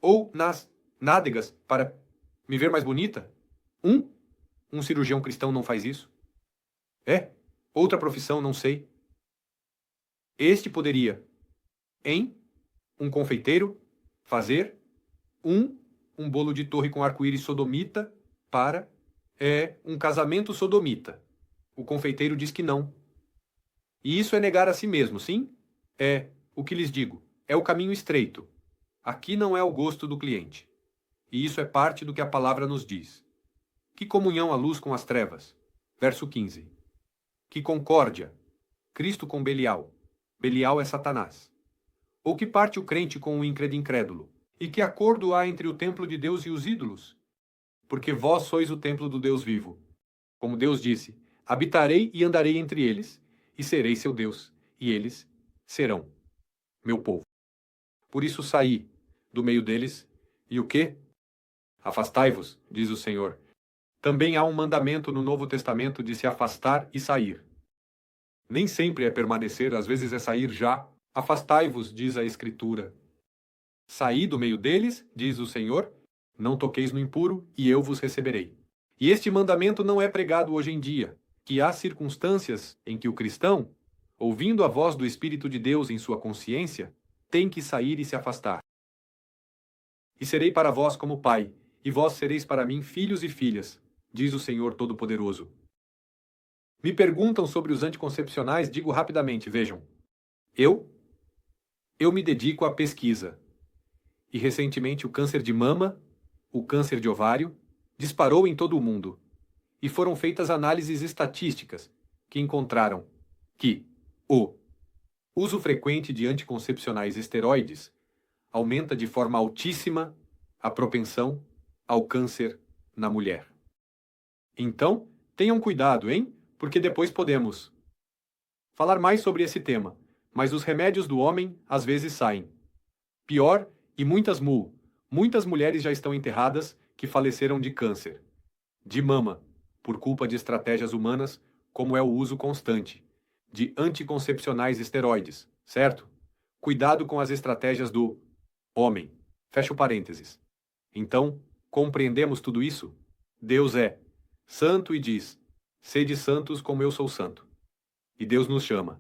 [SPEAKER 1] ou nas nádegas para me ver mais bonita? Um cirurgião cristão não faz isso? Outra profissão, não sei. Este poderia, em um confeiteiro, fazer um bolo de torre com arco-íris sodomita para um casamento sodomita. O confeiteiro diz que não. E isso é negar a si mesmo, sim? É o que lhes digo. É o caminho estreito. Aqui não é o gosto do cliente. E isso é parte do que a palavra nos diz. Que comunhão a luz com as trevas? Verso 15. Que concórdia? Cristo com Belial. Belial é Satanás. Ou que parte o crente com o incrédulo? E que acordo há entre o templo de Deus e os ídolos? Porque vós sois o templo do Deus vivo. Como Deus disse: habitarei e andarei entre eles, e serei seu Deus, e eles serão meu povo. Por isso saí do meio deles, e o quê? Afastai-vos, diz o Senhor. Também há um mandamento no Novo Testamento de se afastar e sair. Nem sempre é permanecer, às vezes é sair já. Afastai-vos, diz a Escritura. Saí do meio deles, diz o Senhor, não toqueis no impuro, e eu vos receberei. E este mandamento não é pregado hoje em dia, que há circunstâncias em que o cristão, ouvindo a voz do Espírito de Deus em sua consciência, tem que sair e se afastar. E serei para vós como pai, e vós sereis para mim filhos e filhas, diz o Senhor Todo-Poderoso. Me perguntam sobre os anticoncepcionais, digo rapidamente, vejam. Eu me dedico à pesquisa. E recentemente o câncer de mama, o câncer de ovário, disparou em todo o mundo. e foram feitas análises estatísticas que encontraram que o uso frequente de anticoncepcionais esteroides aumenta de forma altíssima a propensão ao câncer na mulher. Então, tenham cuidado, hein? Porque depois podemos falar mais sobre esse tema, mas os remédios do homem às vezes saem. Pior, e muitas mulheres já estão enterradas que faleceram de câncer, de mama, por culpa de estratégias humanas, como é o uso constante de anticoncepcionais esteroides, certo? Cuidado com as estratégias do homem. Fecha o parênteses. Então, compreendemos tudo isso? Deus é santo e diz: sede santos como eu sou santo. E Deus nos chama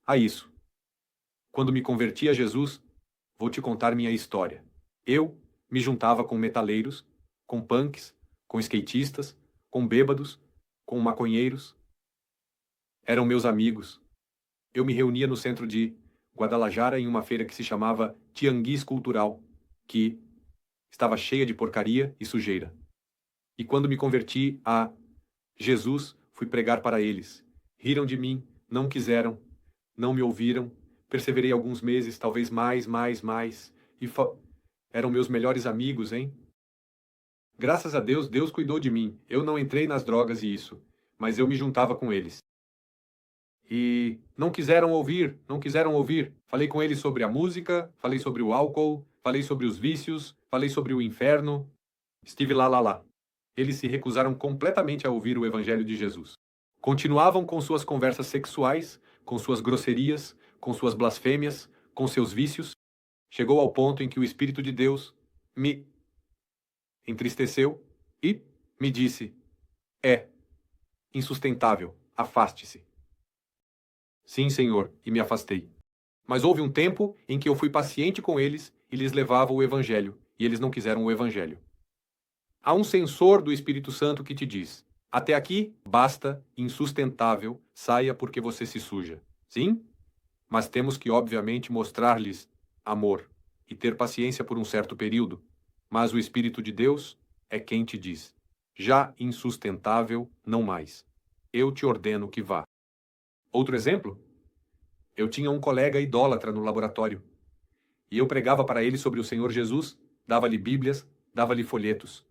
[SPEAKER 1] a isso. Quando me converti a Jesus, vou te contar minha história. Eu me juntava com metaleiros, com punks, com skatistas, com bêbados, com maconheiros. Eram meus amigos. Eu me reunia no centro de Guadalajara em uma feira que se chamava Tianguis Cultural, que estava cheia de porcaria e sujeira. E quando me converti a Jesus, fui pregar para eles. Riram de mim, não quiseram, não me ouviram. Perseverei alguns meses, talvez mais. E eram meus melhores amigos, hein? Graças a Deus, Deus cuidou de mim. Eu não entrei nas drogas e isso, mas eu me juntava com eles. E não quiseram ouvir. Falei com eles sobre a música, falei sobre o álcool, falei sobre os vícios, falei sobre o inferno. Estive lá. Eles se recusaram completamente a ouvir o Evangelho de Jesus. Continuavam com suas conversas sexuais, com suas grosserias, com suas blasfêmias, com seus vícios. Chegou ao ponto em que o Espírito de Deus me entristeceu e me disse: é insustentável, afaste-se. Sim, Senhor, e me afastei. Mas houve um tempo em que eu fui paciente com eles e lhes levava o Evangelho, e eles não quiseram o Evangelho. Há um censor do Espírito Santo que te diz: até aqui, basta, insustentável, saia porque você se suja. Sim? Mas temos que, obviamente, mostrar-lhes amor e ter paciência por um certo período. Mas o Espírito de Deus é quem te diz: já insustentável, não mais. Eu te ordeno que vá. Outro exemplo? Eu tinha um colega idólatra no laboratório. E eu pregava para ele sobre o Senhor Jesus, dava-lhe bíblias, dava-lhe folhetos.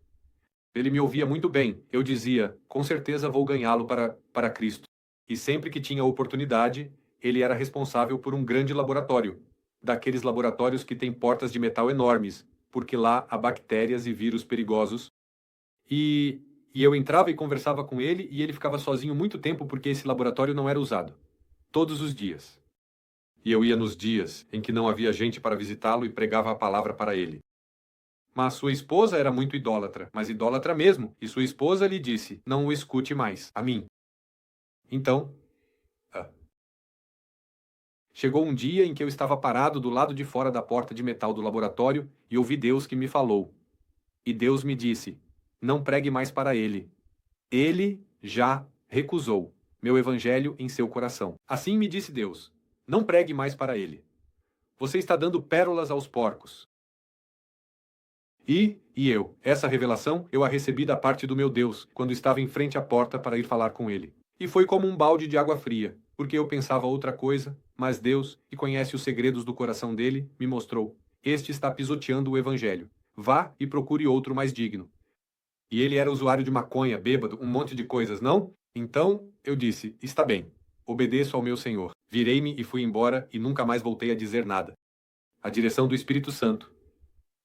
[SPEAKER 1] Ele me ouvia muito bem. Eu dizia: com certeza vou ganhá-lo para Cristo. E sempre que tinha oportunidade, ele era responsável por um grande laboratório, daqueles laboratórios que têm portas de metal enormes, porque lá há bactérias e vírus perigosos. E eu entrava e conversava com ele, e ele ficava sozinho muito tempo porque esse laboratório não era usado. Todos os dias. E eu ia nos dias em que não havia gente para visitá-lo e pregava a palavra para ele. Mas sua esposa era muito idólatra, mas idólatra mesmo, e sua esposa lhe disse: não o escute mais, a mim. Então, chegou um dia em que eu estava parado do lado de fora da porta de metal do laboratório e ouvi Deus que me falou. E Deus me disse: não pregue mais para ele. Ele já recusou meu evangelho em seu coração. Assim me disse Deus: não pregue mais para ele. Você está dando pérolas aos porcos. Essa revelação, eu a recebi da parte do meu Deus, quando estava em frente à porta para ir falar com ele. E foi como um balde de água fria, porque eu pensava outra coisa, mas Deus, que conhece os segredos do coração dele, me mostrou: este está pisoteando o evangelho. Vá e procure outro mais digno. E ele era usuário de maconha, bêbado, um monte de coisas, não? Então, eu disse: está bem, obedeço ao meu Senhor. Virei-me e fui embora e nunca mais voltei a dizer nada. A direção do Espírito Santo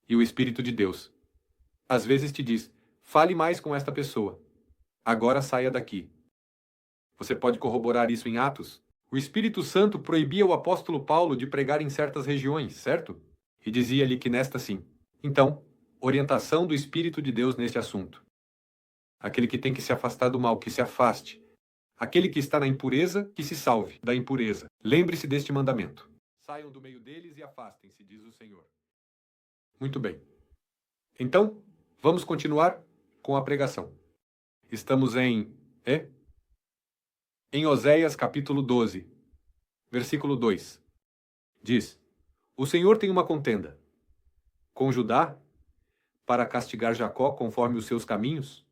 [SPEAKER 1] e o Espírito de Deus às vezes te diz: fale mais com esta pessoa. Agora saia daqui. Você pode corroborar isso em Atos? O Espírito Santo proibia o apóstolo Paulo de pregar em certas regiões, certo? E dizia-lhe que nesta sim. Então, orientação do Espírito de Deus neste assunto. Aquele que tem que se afastar do mal, que se afaste. Aquele que está na impureza, que se salve da impureza. Lembre-se deste mandamento. Saiam do meio deles e afastem-se, diz o Senhor. Muito bem. Então, vamos continuar com a pregação. Estamos em Oséias capítulo 12, versículo 2. Diz: o Senhor tem uma contenda com Judá para castigar Jacó conforme os seus caminhos.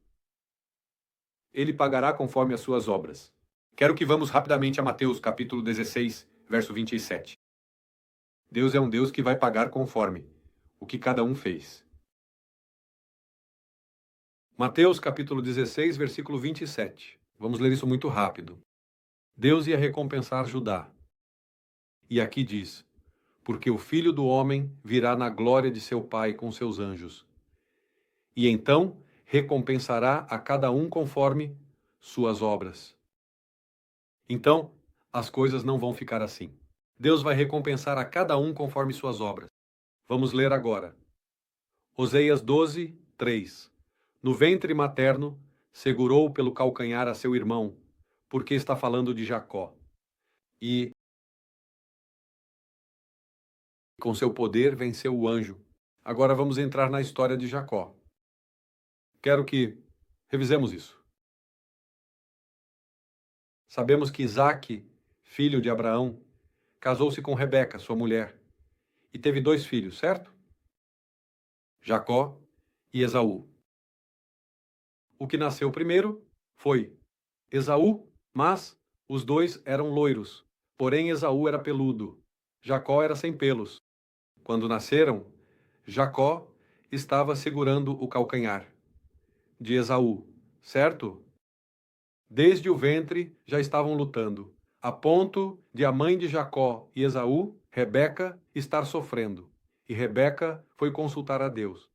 [SPEAKER 1] ele pagará conforme as suas obras. Quero que vamos rapidamente a Mateus capítulo 16, verso 27. Deus é um Deus que vai pagar conforme o que cada um fez. Mateus capítulo 16, versículo 27. Vamos ler isso muito rápido. Deus ia recompensar Judá. E aqui diz: porque o Filho do Homem virá na glória de seu Pai com seus anjos. E então recompensará a cada um conforme suas obras. Então, as coisas não vão ficar assim. Deus vai recompensar a cada um conforme suas obras. Vamos ler agora. Oseias 12, 3. No ventre materno, segurou pelo calcanhar a seu irmão, porque está falando de Jacó. E com seu poder venceu o anjo. Agora vamos entrar na história de Jacó. Quero que revisemos isso. Sabemos que Isaque, filho de Abraão, casou-se com Rebeca, sua mulher, e teve 2 filhos, certo? Jacó e Esaú. O que nasceu primeiro foi Esaú, mas os 2 eram loiros, porém Esaú era peludo, Jacó era sem pelos. Quando nasceram, Jacó estava segurando o calcanhar de Esaú, certo? Desde o ventre já estavam lutando, a ponto de a mãe de Jacó e Esaú, Rebeca, estar sofrendo. E Rebeca foi consultar a Deus.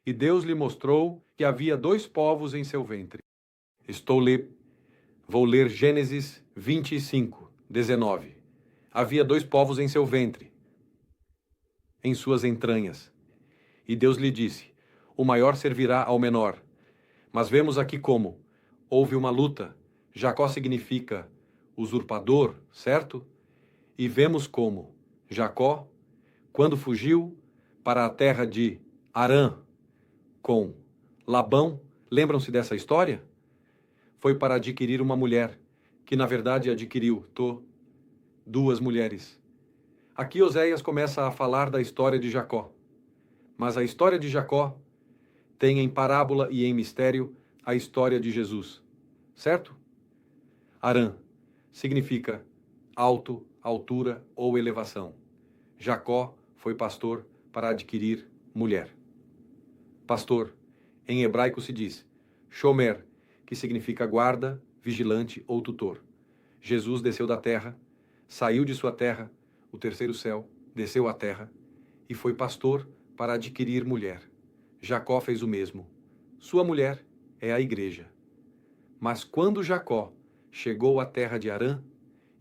[SPEAKER 1] E Deus lhe mostrou que havia 2 povos em seu ventre. Vou ler Gênesis 25, 19. Havia 2 povos em seu ventre, em suas entranhas. E Deus lhe disse: o maior servirá ao menor. Mas vemos aqui como houve uma luta. Jacó significa usurpador, certo? E vemos como Jacó, quando fugiu para a terra de Harã com Labão, lembram-se dessa história? Foi para adquirir uma mulher, que na verdade adquiriu 2 mulheres. Aqui Oséias começa a falar da história de Jacó. Mas a história de Jacó tem em parábola e em mistério a história de Jesus, certo? Harã significa alto, altura ou elevação. Jacó foi pastor para adquirir mulher. Pastor, em hebraico se diz shomer, que significa guarda, vigilante ou tutor. Jesus desceu da terra, saiu de sua terra, o terceiro céu, desceu à terra e foi pastor para adquirir mulher. Jacó fez o mesmo. Sua mulher é a igreja. Mas quando Jacó chegou à terra de Harã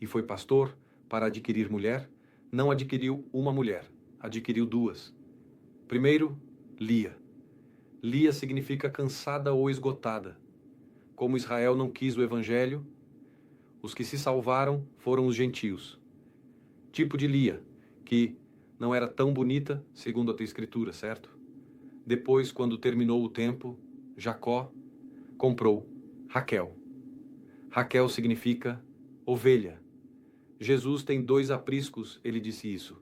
[SPEAKER 1] e foi pastor para adquirir mulher, não adquiriu uma mulher, adquiriu 2. Primeiro, Lia. Lia significa cansada ou esgotada. Como Israel não quis o evangelho, os que se salvaram foram os gentios. Tipo de Lia, que não era tão bonita, segundo a tua escritura, certo? Depois, quando terminou o tempo, Jacó comprou Raquel. Raquel significa ovelha. Jesus tem 2 apriscos, ele disse isso.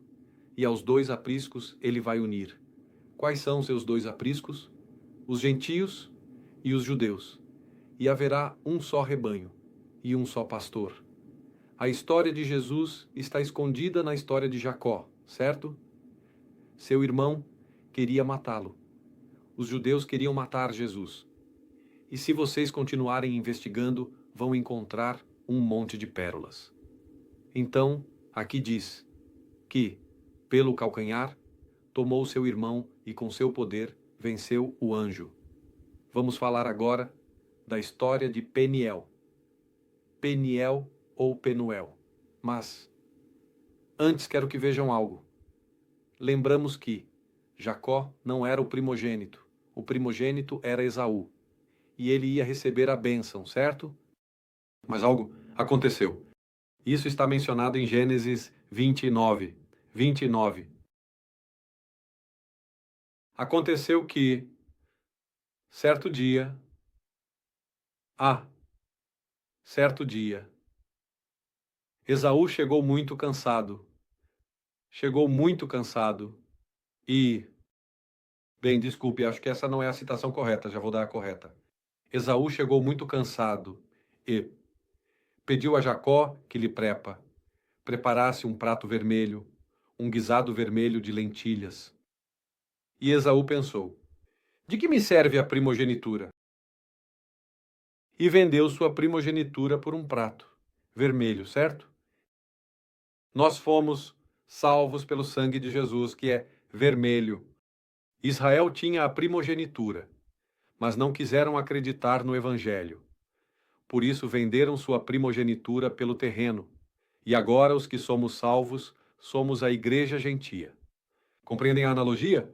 [SPEAKER 1] E aos 2 apriscos ele vai unir. Quais são seus 2 apriscos? Os gentios e os judeus. E haverá um só rebanho e um só pastor. A história de Jesus está escondida na história de Jacó, certo? Seu irmão queria matá-lo. Os judeus queriam matar Jesus. E se vocês continuarem investigando, vão encontrar um monte de pérolas. Então, aqui diz que, pelo calcanhar, tomou seu irmão e com seu poder venceu o anjo. Vamos falar agora da história de Peniel. Peniel ou Penuel. Mas, antes quero que vejam algo. Lembramos que Jacó não era o primogênito. O primogênito era Esaú. E ele ia receber a bênção, certo? Mas algo aconteceu. Isso está mencionado em Gênesis 29. 29. Aconteceu que, certo dia, Esaú chegou muito cansado. E, bem, desculpe, acho que essa não é a citação correta, já vou dar a correta. Esaú chegou muito cansado e pediu a Jacó que lhe preparasse um prato vermelho, um guisado vermelho de lentilhas. E Esaú pensou: de que me serve a primogenitura? E vendeu sua primogenitura por um prato vermelho, certo? Nós fomos salvos pelo sangue de Jesus, que é vermelho. Israel tinha a primogenitura, mas não quiseram acreditar no Evangelho. Por isso venderam sua primogenitura pelo terreno. E agora os que somos salvos somos a igreja gentia. Compreendem a analogia?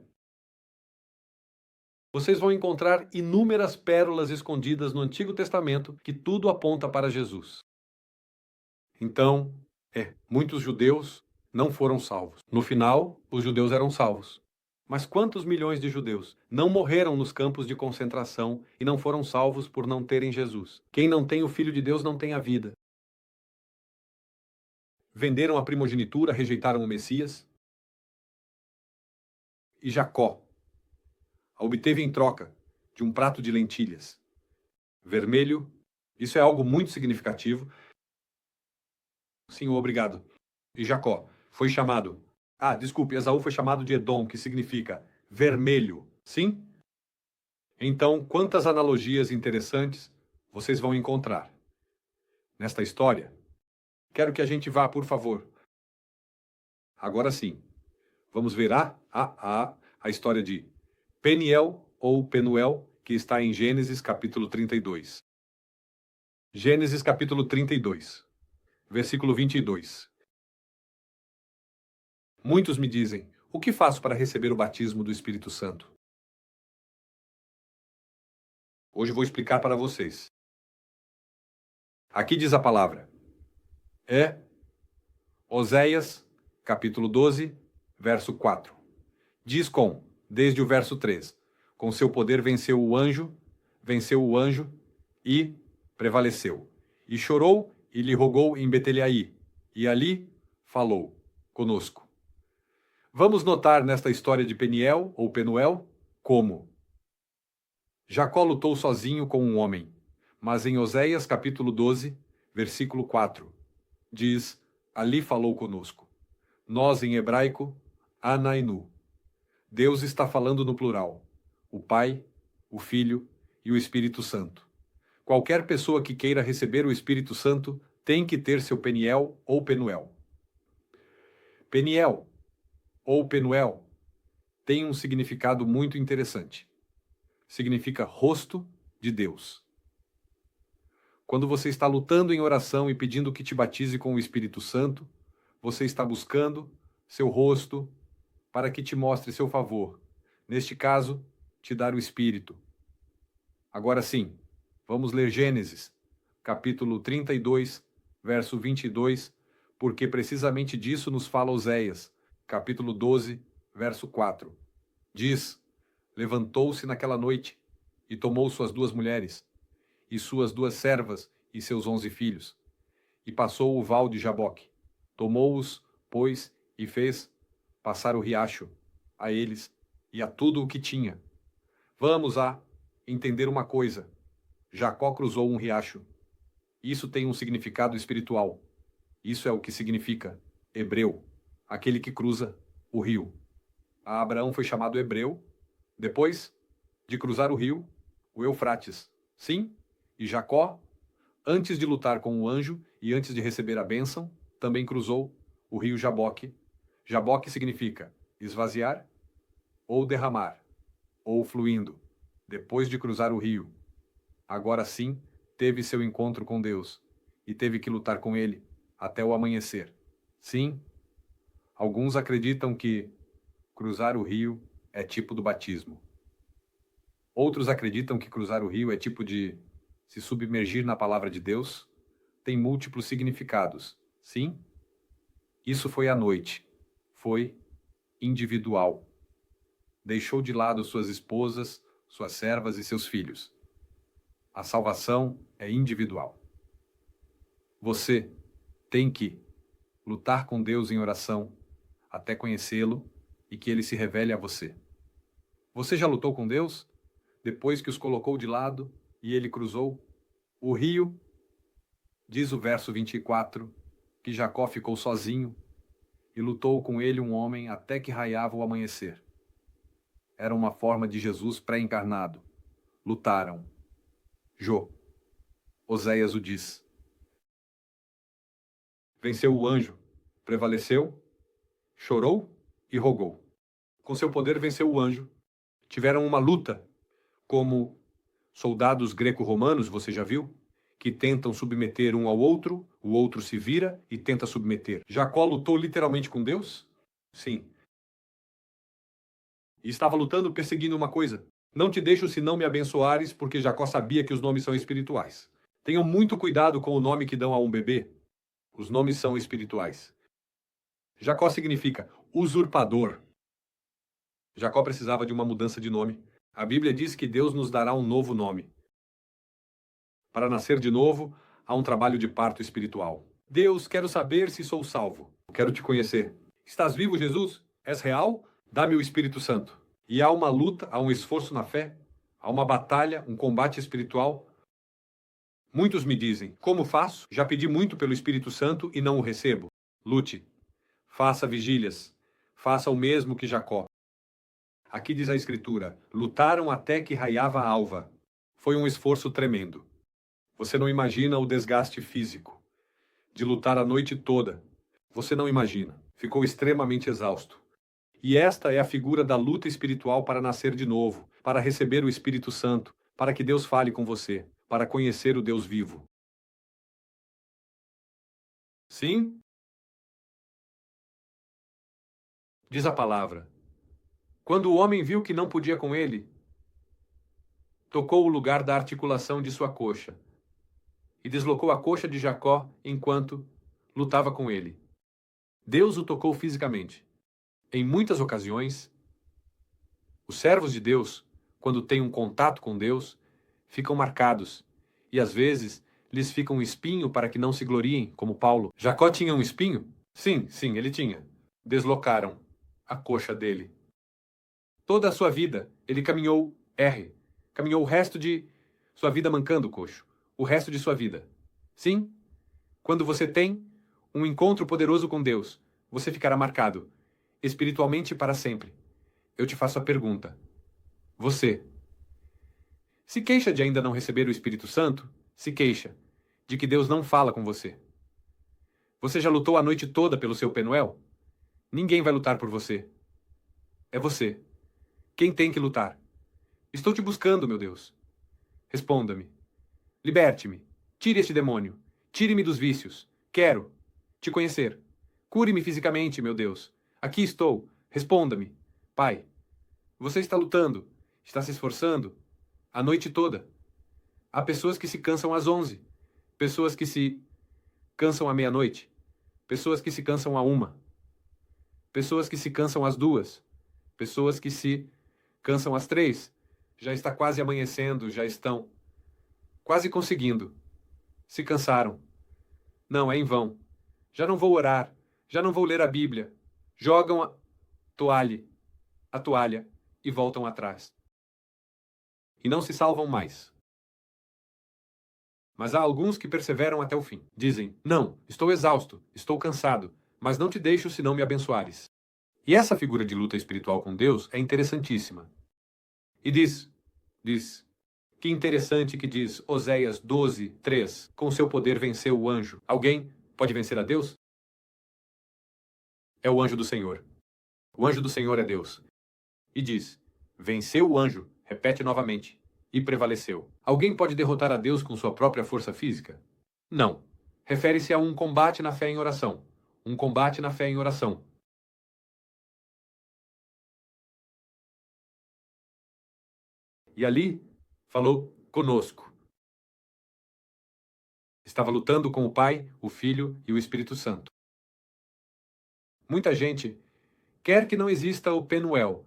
[SPEAKER 1] Vocês vão encontrar inúmeras pérolas escondidas no Antigo Testamento que tudo aponta para Jesus. Então, muitos judeus não foram salvos. No final, os judeus eram salvos. Mas quantos milhões de judeus não morreram nos campos de concentração e não foram salvos por não terem Jesus? Quem não tem o Filho de Deus não tem a vida. Venderam a primogenitura, rejeitaram o Messias. E Jacó a obteve em troca de um prato de lentilhas vermelho. Isso é algo muito significativo. Sim, obrigado. E Jacó foi chamado... desculpe, Esaú foi chamado de Edom, que significa vermelho. Sim? Então, quantas analogias interessantes vocês vão encontrar nesta história? Quero que a gente vá, por favor. Agora sim, vamos ver a história de Peniel ou Penuel, que está em Gênesis capítulo 32. Gênesis capítulo 32, versículo 22. Muitos me dizem: o que faço para receber o batismo do Espírito Santo? Hoje vou explicar para vocês. Aqui diz a palavra. Oséias, capítulo 12, verso 4. Diz desde o verso 3, com seu poder venceu o anjo e prevaleceu. E chorou e lhe rogou em Beteliaí, e ali falou conosco. Vamos notar nesta história de Peniel ou Penuel como Jacó lutou sozinho com um homem, mas em Oséias capítulo 12, versículo 4, diz, ali falou conosco. Nós em hebraico, Anainu. Deus está falando no plural, o Pai, o Filho e o Espírito Santo. Qualquer pessoa que queira receber o Espírito Santo tem que ter seu Peniel ou Penuel. Peniel ou Penuel tem um significado muito interessante. Significa rosto de Deus. Quando você está lutando em oração e pedindo que te batize com o Espírito Santo, você está buscando seu rosto para que te mostre seu favor. Neste caso, te dar o Espírito. Agora sim, vamos ler Gênesis, capítulo 32, verso 22, porque precisamente disso nos fala Oséias, capítulo 12, verso 4. Diz: levantou-se naquela noite e tomou suas 2 mulheres, e suas 2 servas e seus 11 filhos, e passou o val de Jaboque. Tomou-os, pois, e fez passar o riacho a eles e a tudo o que tinha. Vamos entender uma coisa. Jacó cruzou um riacho. Isso tem um significado espiritual. Isso é o que significa hebreu, aquele que cruza o rio. A Abraão foi chamado hebreu, depois de cruzar o rio, o Eufrates. Sim, e Jacó, antes de lutar com o anjo e antes de receber a bênção, também cruzou o rio Jaboque. Jaboque significa esvaziar ou derramar, ou fluindo, depois de cruzar o rio. Agora sim, teve seu encontro com Deus e teve que lutar com ele até o amanhecer. Sim, alguns acreditam que cruzar o rio é tipo do batismo. Outros acreditam que cruzar o rio é tipo de se submergir na palavra de Deus. Tem múltiplos significados. Sim, isso foi à noite. Foi individual. Deixou de lado suas esposas, suas servas e seus filhos. A salvação é individual. Você tem que lutar com Deus em oração até conhecê-lo e que ele se revele a você. Você já lutou com Deus? Depois que os colocou de lado e ele cruzou o rio. Diz o verso 24 que Jacó ficou sozinho e lutou com ele um homem até que raiava o amanhecer. Era uma forma de Jesus pré-encarnado. Lutaram. Jô. Oséias o diz. Venceu o anjo, prevaleceu, chorou e rogou. Com seu poder venceu o anjo. Tiveram uma luta, como soldados greco-romanos, você já viu? Que tentam submeter um ao outro, o outro se vira e tenta submeter. Jacó lutou literalmente com Deus? Sim. E estava lutando perseguindo uma coisa. Não te deixo se não me abençoares, porque Jacó sabia que os nomes são espirituais. Tenham muito cuidado com o nome que dão a um bebê. Os nomes são espirituais. Jacó significa usurpador. Jacó precisava de uma mudança de nome. A Bíblia diz que Deus nos dará um novo nome. Para nascer de novo, há um trabalho de parto espiritual. Deus, quero saber se sou salvo. Quero te conhecer. Estás vivo, Jesus? És real? Dá-me o Espírito Santo. E há uma luta, há um esforço na fé, há uma batalha, um combate espiritual. Muitos me dizem, como faço? Já pedi muito pelo Espírito Santo e não o recebo. Lute. Faça vigílias. Faça o mesmo que Jacó. Aqui diz a Escritura, lutaram até que raiava a alva. Foi um esforço tremendo. Você não imagina o desgaste físico. De lutar a noite toda. Você não imagina. Ficou extremamente exausto. E esta é a figura da luta espiritual para nascer de novo, para receber o Espírito Santo, para que Deus fale com você, para conhecer o Deus vivo. Sim? Diz a palavra. Quando o homem viu que não podia com ele, tocou o lugar da articulação de sua coxa e deslocou a coxa de Jacó enquanto lutava com ele. Deus o tocou fisicamente. Em muitas ocasiões, os servos de Deus, quando têm um contato com Deus, ficam marcados e às vezes lhes fica um espinho para que não se gloriem, como Paulo. Jacó tinha um espinho? Sim, ele tinha. Deslocaram a coxa dele. Toda a sua vida, ele caminhou caminhou o resto de sua vida mancando o coxo. O resto de sua vida. Sim, quando você tem um encontro poderoso com Deus, você ficará marcado, espiritualmente para sempre. Eu te faço a pergunta. Você se queixa de ainda não receber o Espírito Santo? Se queixa de que Deus não fala com você? Você já lutou a noite toda pelo seu Penuel? Ninguém vai lutar por você. É você. Quem tem que lutar? Estou te buscando, meu Deus. Responda-me. Liberte-me. Tire este demônio. Tire-me dos vícios. Quero te conhecer. Cure-me fisicamente, meu Deus. Aqui estou. Responda-me. Pai, você está lutando, está se esforçando a noite toda. Há pessoas que se cansam às 11, pessoas que se cansam à meia-noite, pessoas que se cansam à 1, pessoas que se cansam às 2, pessoas que se cansam às 3. Já está quase amanhecendo, já estão quase conseguindo. Se cansaram. Não, é em vão. Já não vou orar, já não vou ler a Bíblia. Jogam a toalha e voltam atrás. E não se salvam mais. Mas há alguns que perseveram até o fim. Dizem, não, estou exausto, estou cansado, mas não te deixo se não me abençoares. E essa figura de luta espiritual com Deus é interessantíssima. E diz, que interessante que diz Oséias 12, 3, com seu poder venceu o anjo. Alguém pode vencer a Deus? É o anjo do Senhor. O anjo do Senhor é Deus. E diz, venceu o anjo, repete novamente, e prevaleceu. Alguém pode derrotar a Deus com sua própria força física? Não. Refere-se a um combate na fé em oração. Um combate na fé em oração. E ali falou conosco. Estava lutando com o Pai, o Filho e o Espírito Santo. Muita gente quer que não exista o Penuel,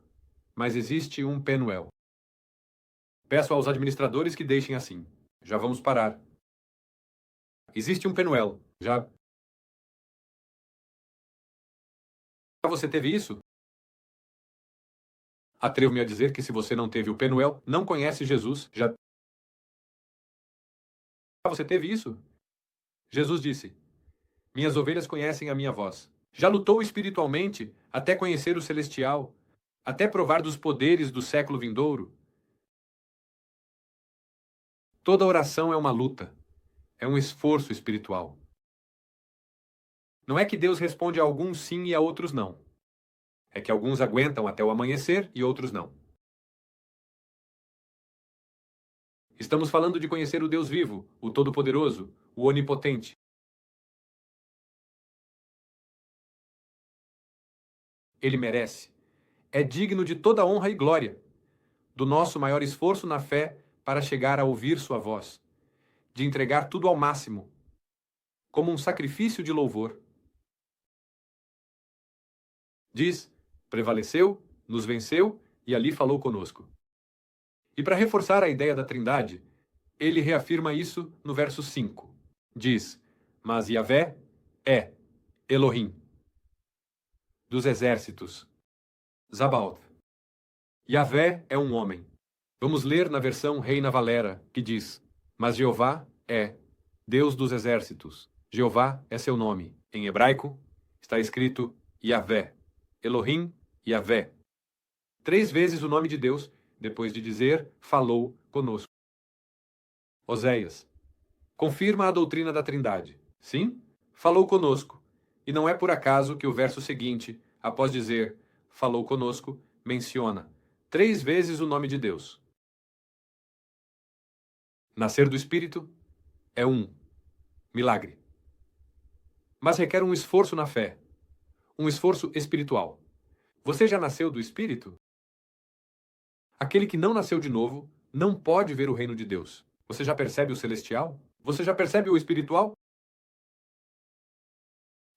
[SPEAKER 1] mas existe um Penuel. Peço aos administradores que deixem assim. Já vamos parar. Existe um Penuel. Já você teve isso? Atrevo-me a dizer que se você não teve o Penuel, não conhece Jesus, já Você teve isso? Jesus disse: Minhas ovelhas conhecem a minha voz. Já lutou espiritualmente até conhecer o celestial, até provar dos poderes do século vindouro? Toda oração é uma luta, é um esforço espiritual. Não é que Deus responde a alguns sim e a outros não. É que alguns aguentam até o amanhecer e outros não. Estamos falando de conhecer o Deus vivo, o Todo-Poderoso, o Onipotente. Ele merece. É digno de toda honra e glória, do nosso maior esforço na fé para chegar a ouvir sua voz, de entregar tudo ao máximo, como um sacrifício de louvor. Diz: prevaleceu, nos venceu e ali falou conosco. E para reforçar a ideia da Trindade, ele reafirma isso no verso 5. Diz: mas Yahvé é Elohim, dos exércitos, Zabaoth. Yahvé é um homem. Vamos ler na versão Reina Valera, que diz: mas Jeová é Deus dos exércitos. Jeová é seu nome. Em hebraico, está escrito Yahvé, Elohim, Yahvé. 3 vezes o nome de Deus, depois de dizer, falou conosco. Oséias. Confirma a doutrina da Trindade. Sim, falou conosco. E não é por acaso que o verso seguinte, após dizer, falou conosco, menciona 3 vezes o nome de Deus. Nascer do Espírito é um milagre. Mas requer um esforço na fé, um esforço espiritual. Você já nasceu do Espírito? Aquele que não nasceu de novo não pode ver o reino de Deus. Você já percebe o celestial? Você já percebe o espiritual?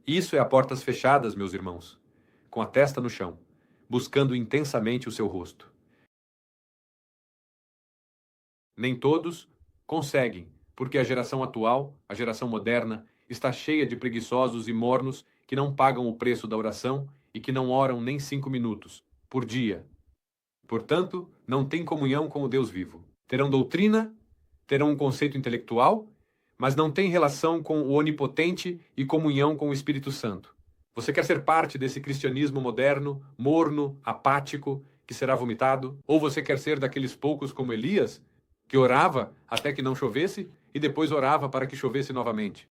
[SPEAKER 1] Isso é a portas fechadas, meus irmãos, com a testa no chão, buscando intensamente o seu rosto. Nem todos conseguem, porque a geração atual, a geração moderna, está cheia de preguiçosos e mornos que não pagam o preço da oração e que não oram nem 5 minutos por dia. Portanto, não têm comunhão com o Deus vivo. Terão doutrina, terão um conceito intelectual, mas não têm relação com o Onipotente e comunhão com o Espírito Santo. Você quer ser parte desse cristianismo moderno, morno, apático, que será vomitado? Ou você quer ser daqueles poucos como Elias, que orava até que não chovesse e depois orava para que chovesse novamente?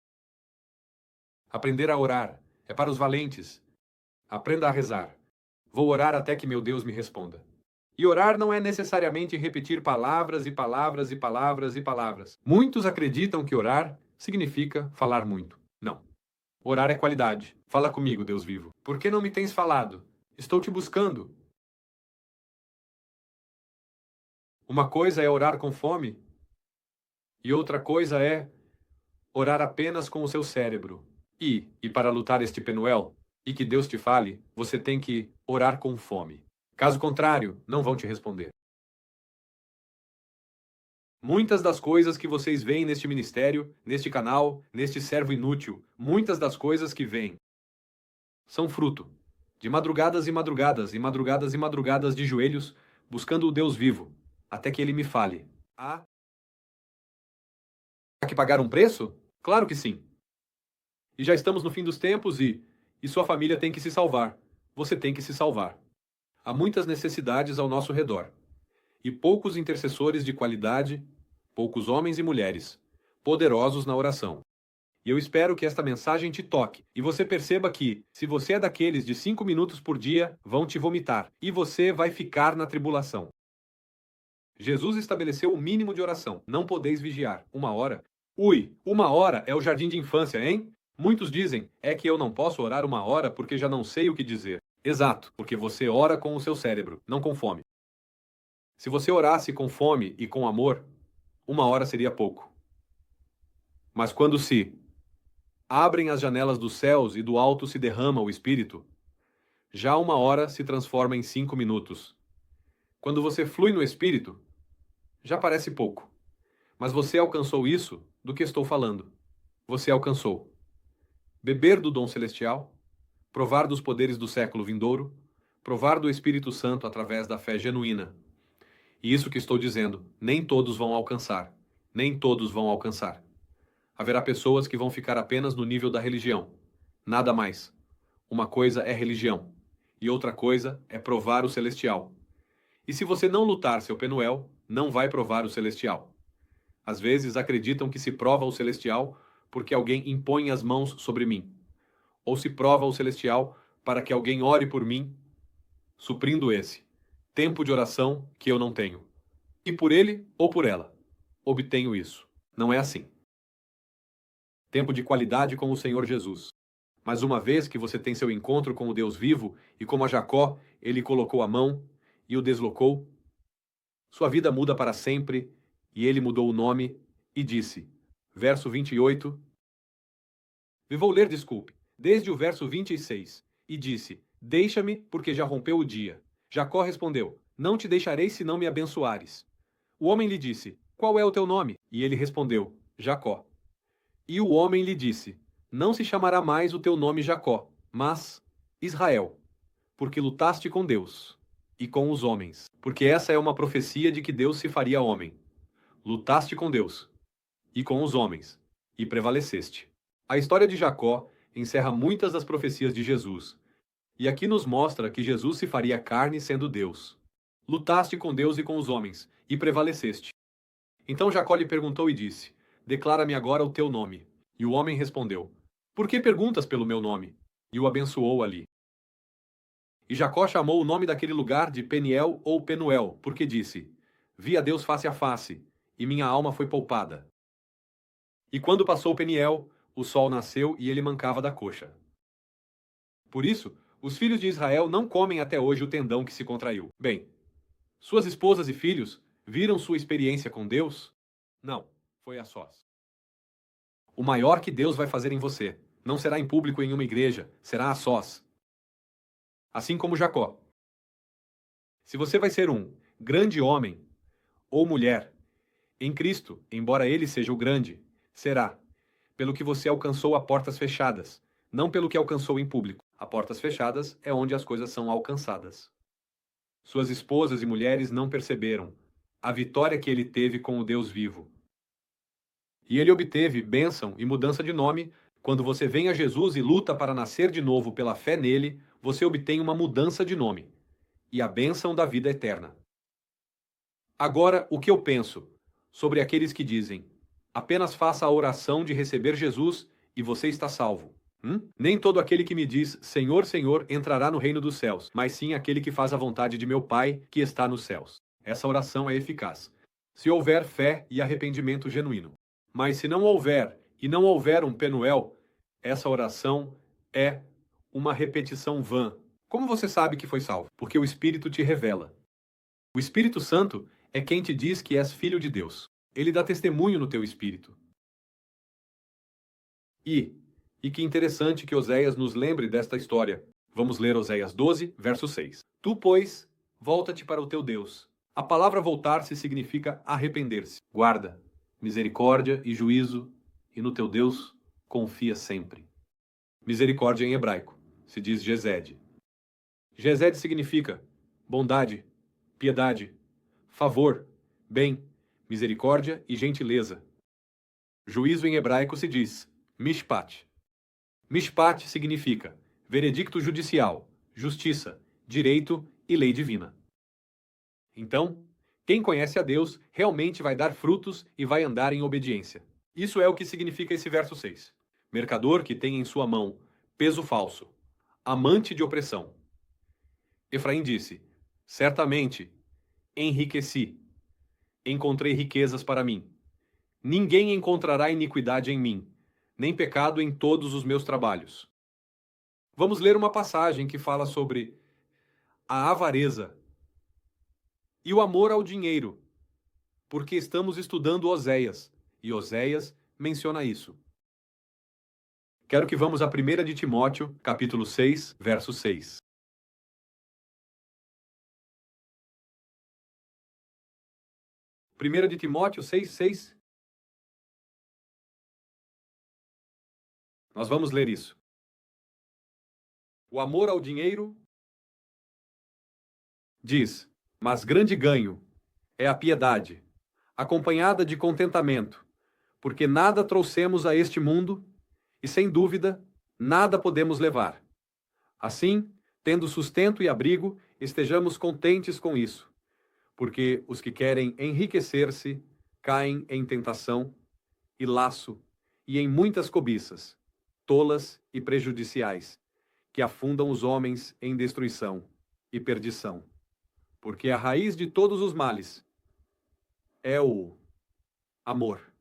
[SPEAKER 1] Aprender a orar é para os valentes. Aprenda a rezar. Vou orar até que meu Deus me responda. E orar não é necessariamente repetir palavras e palavras e palavras e palavras. Muitos acreditam que orar significa falar muito. Não. Orar é qualidade. Fala comigo, Deus vivo. Por que não me tens falado? Estou te buscando. Uma coisa é orar com fome e outra coisa é orar apenas com o seu cérebro. E para lutar este Penuel, e que Deus te fale, você tem que orar com fome. Caso contrário, não vão te responder. Muitas das coisas que vocês veem neste ministério, neste canal, neste servo inútil, muitas das coisas que vêm são fruto de madrugadas e madrugadas e madrugadas e madrugadas de joelhos, buscando o Deus vivo, até que ele me fale. Há que pagar um preço? Claro que sim. E já estamos no fim dos tempos e sua família tem que se salvar. Você tem que se salvar. Há muitas necessidades ao nosso redor. E poucos intercessores de qualidade, poucos homens e mulheres, poderosos na oração. E eu espero que esta mensagem te toque e você perceba que, se você é daqueles de 5 minutos por dia, vão te vomitar e você vai ficar na tribulação. Jesus estabeleceu o mínimo de oração. Não podeis vigiar. 1 hora. Ui, 1 hora é o jardim de infância, hein? Muitos dizem, é que eu não posso orar 1 hora porque já não sei o que dizer. Exato, porque você ora com o seu cérebro, não com fome. Se você orasse com fome e com amor, 1 hora seria pouco. Mas quando se abrem as janelas dos céus e do alto se derrama o Espírito, já 1 hora se transforma em 5 minutos. Quando você flui no Espírito, já parece pouco. Mas você alcançou isso do que estou falando. Você alcançou beber do dom celestial, provar dos poderes do século vindouro, provar do Espírito Santo através da fé genuína. E isso que estou dizendo, nem todos vão alcançar. Nem todos vão alcançar. Haverá pessoas que vão ficar apenas no nível da religião. Nada mais. Uma coisa é religião, e outra coisa é provar o celestial. E se você não lutar seu Penuel, não vai provar o celestial. Às vezes acreditam que se prova o celestial porque alguém impõe as mãos sobre mim. Ou se prova o celestial para que alguém ore por mim, suprindo esse tempo de oração que eu não tenho. E por ele ou por ela, obtenho isso. Não é assim. Tempo de qualidade com o Senhor Jesus. Mas uma vez que você tem seu encontro com o Deus vivo, e como a Jacó, ele colocou a mão e o deslocou, sua vida muda para sempre, e ele mudou o nome e disse, verso 28, e vou ler, desculpe, desde o verso 26, e disse, deixa-me, porque já rompeu o dia. Jacó respondeu, não te deixarei se não me abençoares. O homem lhe disse, qual é o teu nome? E ele respondeu, Jacó. E o homem lhe disse, não se chamará mais o teu nome Jacó, mas Israel, porque lutaste com Deus e com os homens, porque essa é uma profecia de que Deus se faria homem. Lutaste com Deus e com os homens, e prevaleceste. A história de Jacó encerra muitas das profecias de Jesus, e aqui nos mostra que Jesus se faria carne sendo Deus. Lutaste com Deus e com os homens, e prevaleceste. Então Jacó lhe perguntou e disse, declara-me agora o teu nome. E o homem respondeu, por que perguntas pelo meu nome? E o abençoou ali. E Jacó chamou o nome daquele lugar de Peniel ou Penuel, porque disse, vi a Deus face a face, e minha alma foi poupada. E quando passou Peniel, o sol nasceu e ele mancava da coxa. Por isso, os filhos de Israel não comem até hoje o tendão que se contraiu. Bem, suas esposas e filhos viram sua experiência com Deus? Não, foi a sós. O maior que Deus vai fazer em você não será em público em uma igreja, será a sós. Assim como Jacó. Se você vai ser um grande homem ou mulher em Cristo, embora ele seja o grande, será pelo que você alcançou a portas fechadas, não pelo que alcançou em público. A portas fechadas é onde as coisas são alcançadas. Suas esposas e mulheres não perceberam a vitória que ele teve com o Deus vivo. E ele obteve bênção e mudança de nome. Quando você vem a Jesus e luta para nascer de novo pela fé nele, você obtém uma mudança de nome e a bênção da vida eterna. Agora, o que eu penso sobre aqueles que dizem, apenas faça a oração de receber Jesus e você está salvo. Nem todo aquele que me diz, Senhor, Senhor, entrará no reino dos céus, mas sim aquele que faz a vontade de meu Pai que está nos céus. Essa oração é eficaz, se houver fé e arrependimento genuíno. Mas se não houver, e não houver um Penuel, essa oração é uma repetição vã. Como você sabe que foi salvo? Porque o Espírito te revela. O Espírito Santo é quem te diz que és filho de Deus. Ele dá testemunho no teu espírito. E que interessante que Oséias nos lembre desta história. Vamos ler Oséias 12, verso 6. Tu, pois, volta-te para o teu Deus. A palavra voltar-se significa arrepender-se. Guarda, misericórdia e juízo, e no teu Deus confia sempre. Misericórdia em hebraico se diz Gesed. Gesed significa bondade, piedade, favor, bem, misericórdia e gentileza. Juízo em hebraico se diz mishpat. Mishpat significa veredicto judicial, justiça, direito e lei divina. Então, quem conhece a Deus realmente vai dar frutos e vai andar em obediência. Isso é o que significa esse verso 6. Mercador que tem em sua mão peso falso, amante de opressão. Efraim disse, certamente enriqueci, encontrei riquezas para mim. Ninguém encontrará iniquidade em mim, nem pecado em todos os meus trabalhos. Vamos ler uma passagem que fala sobre a avareza e o amor ao dinheiro, porque estamos estudando Oséias, e Oséias menciona isso. Quero que vamos a 1 de Timóteo, capítulo 6, verso 6. 1 de Timóteo 6, 6. Nós vamos ler isso. O amor ao dinheiro diz, mas grande ganho é a piedade, acompanhada de contentamento, porque nada trouxemos a este mundo e, sem dúvida, nada podemos levar. Assim, tendo sustento e abrigo, estejamos contentes com isso, porque os que querem enriquecer-se caem em tentação e laço e em muitas cobiças, tolas e prejudiciais, que afundam os homens em destruição e perdição. Porque a raiz de todos os males é o amor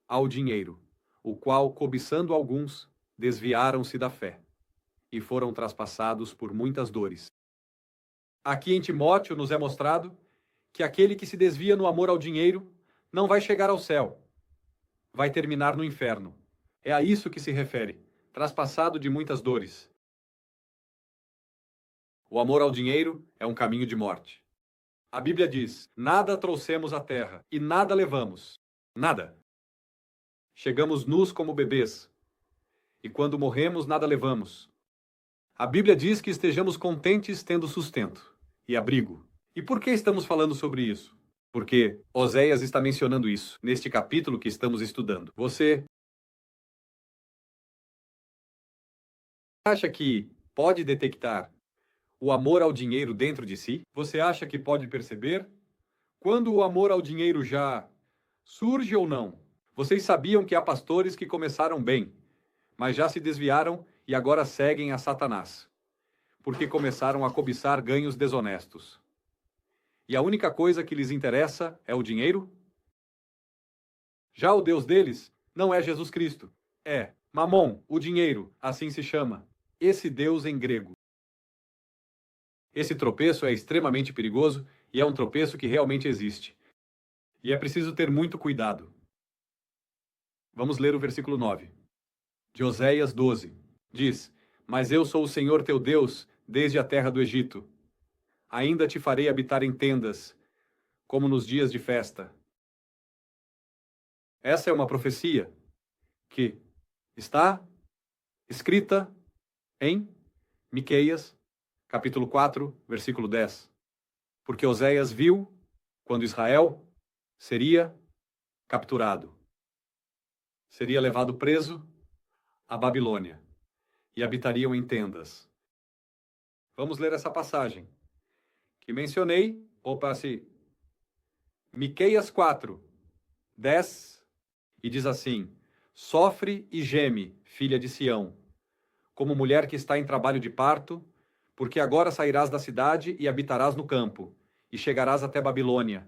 [SPEAKER 1] ao dinheiro, o qual, cobiçando alguns, desviaram-se da fé e foram traspassados por muitas dores. Aqui em Timóteo nos é mostrado que aquele que se desvia no amor ao dinheiro não vai chegar ao céu, vai terminar no inferno. É a isso que se refere, traspassado de muitas dores. O amor ao dinheiro é um caminho de morte. A Bíblia diz: nada trouxemos à terra e nada levamos. Nada. Chegamos nus como bebês, e quando morremos, nada levamos. A Bíblia diz que estejamos contentes tendo sustento e abrigo. E por que estamos falando sobre isso? Porque Oséias está mencionando isso neste capítulo que estamos estudando. Você acha que pode detectar o amor ao dinheiro dentro de si? Você acha que pode perceber quando o amor ao dinheiro já surge ou não? Vocês sabiam que há pastores que começaram bem, mas já se desviaram e agora seguem a Satanás, porque começaram a cobiçar ganhos desonestos. E a única coisa que lhes interessa é o dinheiro? Já o Deus deles não é Jesus Cristo, é Mamon, o dinheiro, assim se chama, esse Deus em grego. Esse tropeço é extremamente perigoso e é um tropeço que realmente existe. E é preciso ter muito cuidado. Vamos ler o versículo 9. De Oséias 12. Diz: Mas eu sou o Senhor teu Deus desde a terra do Egito. Ainda te farei habitar em tendas, como nos dias de festa. Essa é uma profecia que está escrita em Miqueias, capítulo 4, versículo 10. Porque Oséias viu quando Israel seria capturado, seria levado preso à Babilônia e habitariam em tendas. Vamos ler essa passagem que mencionei, Miqueias 4, 10, e diz assim: Sofre e geme, filha de Sião, como mulher que está em trabalho de parto, porque agora sairás da cidade e habitarás no campo, e chegarás até Babilônia,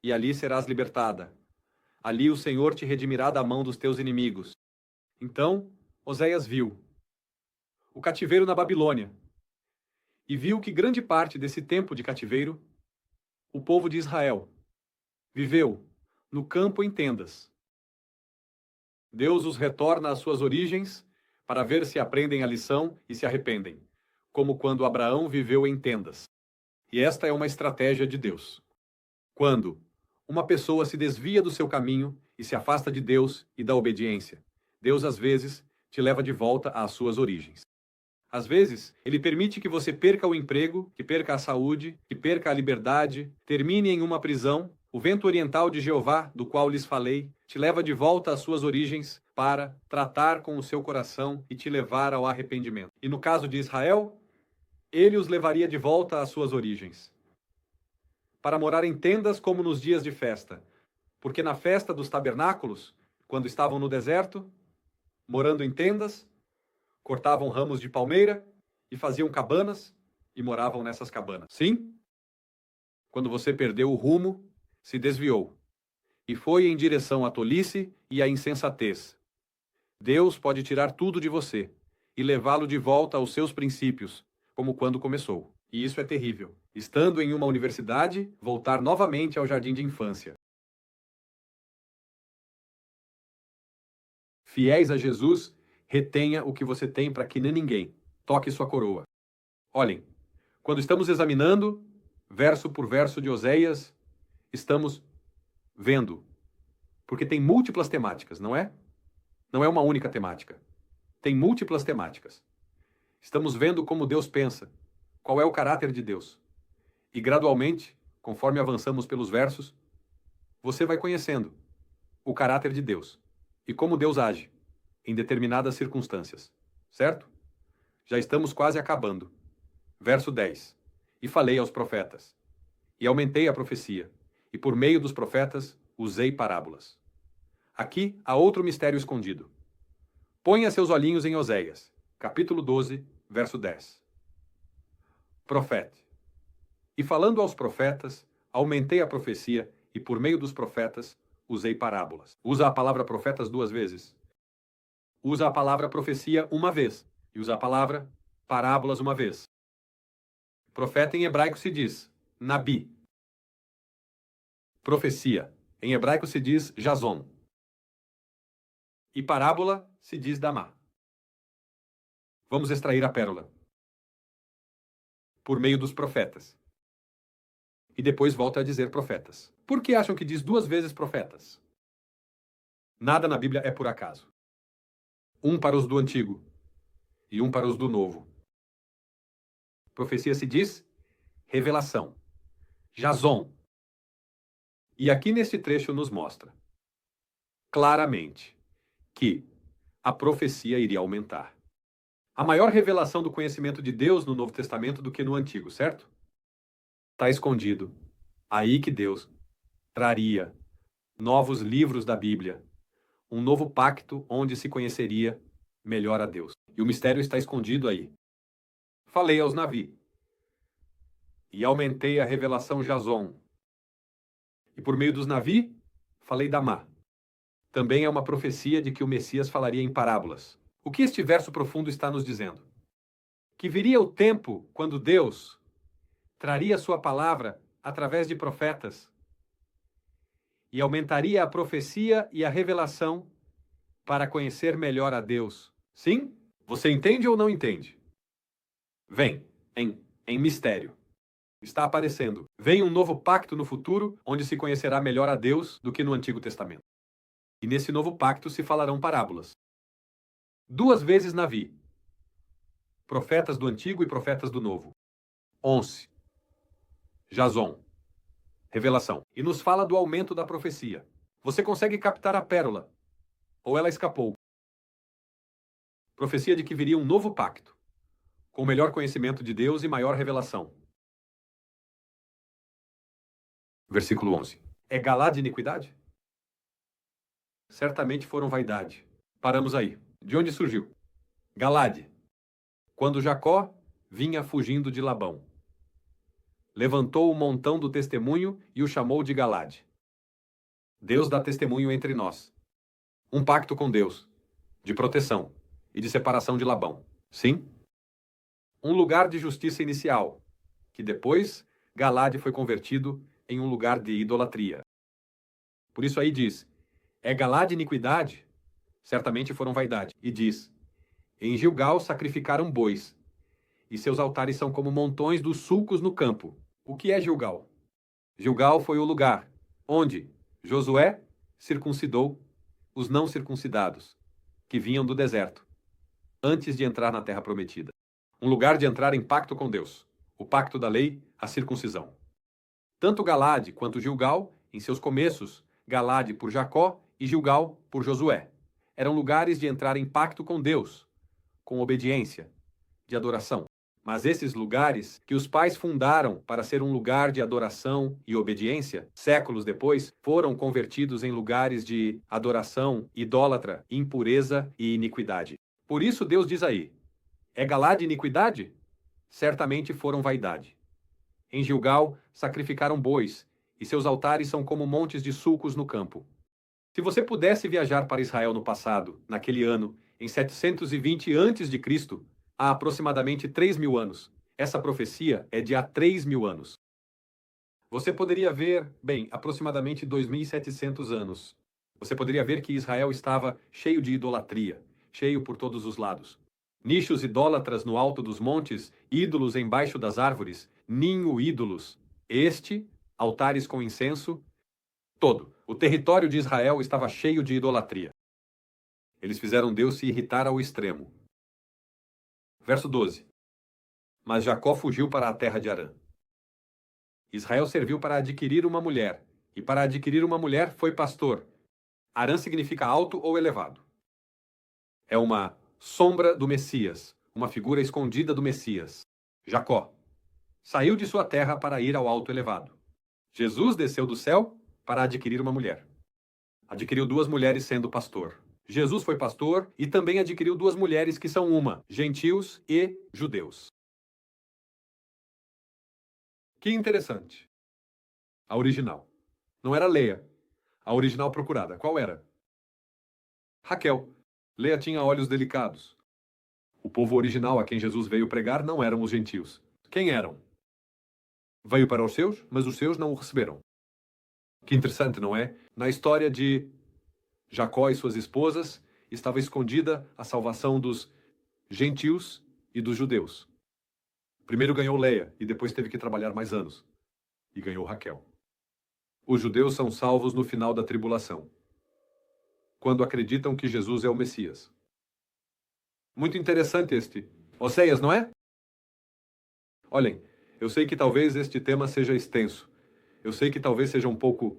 [SPEAKER 1] e ali serás libertada. Ali o Senhor te redimirá da mão dos teus inimigos. Então Oséias viu o cativeiro na Babilônia, e viu que grande parte desse tempo de cativeiro, o povo de Israel viveu no campo em tendas. Deus os retorna às suas origens para ver se aprendem a lição e se arrependem, como quando Abraão viveu em tendas. E esta é uma estratégia de Deus. Quando uma pessoa se desvia do seu caminho e se afasta de Deus e da obediência, Deus às vezes te leva de volta às suas origens. Às vezes, ele permite que você perca o emprego, que perca a saúde, que perca a liberdade, termine em uma prisão. O vento oriental de Jeová, do qual lhes falei, te leva de volta às suas origens para tratar com o seu coração e te levar ao arrependimento. E no caso de Israel, ele os levaria de volta às suas origens, para morar em tendas como nos dias de festa. Porque na festa dos tabernáculos, quando estavam no deserto, morando em tendas, cortavam ramos de palmeira e faziam cabanas e moravam nessas cabanas. Sim, quando você perdeu o rumo, se desviou e foi em direção à tolice e à insensatez, Deus pode tirar tudo de você e levá-lo de volta aos seus princípios, como quando começou. E isso é terrível. Estando em uma universidade, voltar novamente ao jardim de infância. Fiéis a Jesus, retenha o que você tem para que nem ninguém toque sua coroa. Olhem, quando estamos examinando, verso por verso de Oséias, estamos vendo, porque tem múltiplas temáticas, não é? Não é uma única temática. Tem múltiplas temáticas. Estamos vendo como Deus pensa, qual é o caráter de Deus. E gradualmente, conforme avançamos pelos versos, você vai conhecendo o caráter de Deus. e como Deus age em determinadas circunstâncias. Certo? Já estamos quase acabando. Verso 10. E falei aos profetas, e aumentei a profecia, e por meio dos profetas usei parábolas. Aqui há outro mistério escondido. Ponha seus olhinhos em Oséias, capítulo 12, verso 10. Profete. E falando aos profetas, aumentei a profecia, e por meio dos profetas usei parábolas. Usa a palavra profetas 2 vezes. Usa a palavra profecia uma vez, e usa a palavra parábolas uma vez. Profeta em hebraico se diz nabi. Profecia em hebraico se diz jazon. E parábola se diz damá. Vamos extrair a pérola. Por meio dos profetas. E depois volta a dizer profetas. Por que acham que diz 2 vezes profetas? Nada na Bíblia é por acaso. Um para os do Antigo e um para os do Novo. Profecia se diz revelação. Jazon. E aqui neste trecho nos mostra claramente que a profecia iria aumentar. A maior revelação do conhecimento de Deus no Novo Testamento do que no Antigo, certo? Está escondido. Aí que Deus traria novos livros da Bíblia, um novo pacto onde se conheceria melhor a Deus. E o mistério está escondido aí. Falei aos Navi, e aumentei a revelação Jazon. E por meio dos Navi, falei Damá. Também é uma profecia de que o Messias falaria em parábolas. O que este verso profundo está nos dizendo? Que viria o tempo quando Deus traria sua palavra através de profetas e aumentaria a profecia e a revelação para conhecer melhor a Deus. Sim? Você entende ou não entende? Vem, em mistério. Está aparecendo. Vem um novo pacto no futuro, onde se conhecerá melhor a Deus do que no Antigo Testamento. E nesse novo pacto se falarão parábolas. 2 vezes Navi. Profetas do Antigo e profetas do Novo. 11. Jazon. Revelação. E nos fala do aumento da profecia. Você consegue captar a pérola? Ou ela escapou? Profecia de que viria um novo pacto, com melhor conhecimento de Deus e maior revelação. Versículo 11. É Galá de iniquidade? Certamente foram vaidade. Paramos aí. De onde surgiu? Galade. Quando Jacó vinha fugindo de Labão. Levantou o montão do testemunho e o chamou de Galade. Deus dá testemunho entre nós. Um pacto com Deus, de proteção e de separação de Labão. Sim? Um lugar de justiça inicial, que depois Galade foi convertido em um lugar de idolatria. Por isso aí diz, é Galade iniquidade? Certamente foram vaidade. E diz, em Gilgal sacrificaram bois, e seus altares são como montões dos sulcos no campo. O que é Gilgal? Gilgal foi o lugar onde Josué circuncidou os não circuncidados, que vinham do deserto, antes de entrar na terra prometida. Um lugar de entrar em pacto com Deus. O pacto da lei, a circuncisão. Tanto Galade quanto Gilgal, em seus começos, Galade por Jacó e Gilgal por Josué. Eram lugares de entrar em pacto com Deus, com obediência, de adoração. Mas esses lugares, que os pais fundaram para ser um lugar de adoração e obediência, séculos depois, foram convertidos em lugares de adoração idólatra, impureza e iniquidade. Por isso Deus diz aí, é Galade iniquidade? Certamente foram vaidade. Em Gilgal sacrificaram bois, e seus altares são como montes de sulcos no campo. Se você pudesse viajar para Israel no passado, naquele ano, em 720 a.C., há aproximadamente 3.000 anos. Essa profecia é de há 3.000 anos. Você poderia ver, aproximadamente 2.700 anos. Você poderia ver que Israel estava cheio de idolatria, cheio por todos os lados. Nichos idólatras no alto dos montes, ídolos embaixo das árvores, ninho ídolos. Altares com incenso, todo. O território de Israel estava cheio de idolatria. Eles fizeram Deus se irritar ao extremo. Verso 12. Mas Jacó fugiu para a terra de Harã. Israel serviu para adquirir uma mulher, e para adquirir uma mulher foi pastor. Arã significa alto ou elevado. É uma sombra do Messias, uma figura escondida do Messias. Jacó saiu de sua terra para ir ao alto elevado. Jesus desceu do céu para adquirir uma mulher. Adquiriu duas mulheres sendo pastor. Jesus foi pastor e também adquiriu duas mulheres que são uma, gentios e judeus. Que interessante. A original. Não era Leia. A original procurada. Qual era? Raquel. Leia tinha olhos delicados. O povo original a quem Jesus veio pregar não eram os gentios. Quem eram? Veio para os seus, mas os seus não o receberam. Que interessante, não é? Na história de Jacó e suas esposas, estava escondida a salvação dos gentios e dos judeus. Primeiro ganhou Leia e depois teve que trabalhar mais anos. E ganhou Raquel. Os judeus são salvos no final da tribulação, quando acreditam que Jesus é o Messias. Muito interessante este Oséias, não é? Olhem, eu sei que talvez este tema seja extenso. Eu sei que talvez seja um pouco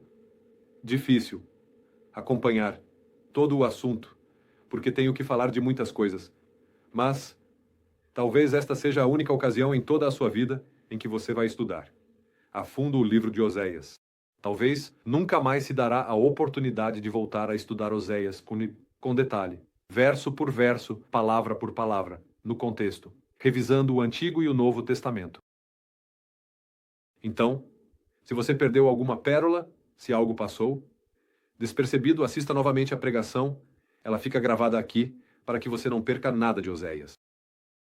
[SPEAKER 1] difícil acompanhar todo o assunto, porque tenho que falar de muitas coisas. Mas talvez esta seja a única ocasião em toda a sua vida em que você vai estudar a fundo o livro de Oséias. Talvez nunca mais se dará a oportunidade de voltar a estudar Oséias com detalhe, verso por verso, palavra por palavra, no contexto, revisando o Antigo e o Novo Testamento. Então, se você perdeu alguma pérola, se algo passou, despercebido, assista novamente a pregação. Ela fica gravada aqui para que você não perca nada de Oséias.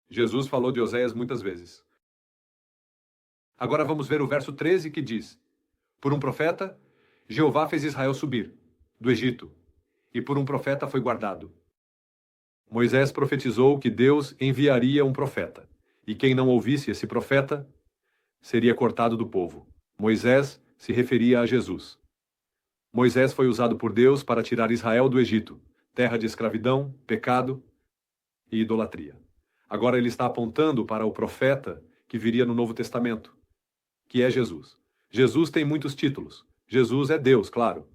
[SPEAKER 1] Jesus falou de Oséias muitas vezes. Agora vamos ver o verso 13 que diz: por um profeta, Jeová fez Israel subir do Egito, e por um profeta foi guardado. Moisés profetizou que Deus enviaria um profeta, e quem não ouvisse esse profeta seria cortado do povo. Moisés se referia a Jesus. Moisés foi usado por Deus para tirar Israel do Egito, terra de escravidão, pecado e idolatria. Agora ele está apontando para o profeta que viria no Novo Testamento, que é Jesus. Jesus tem muitos títulos. Jesus é Deus, claro.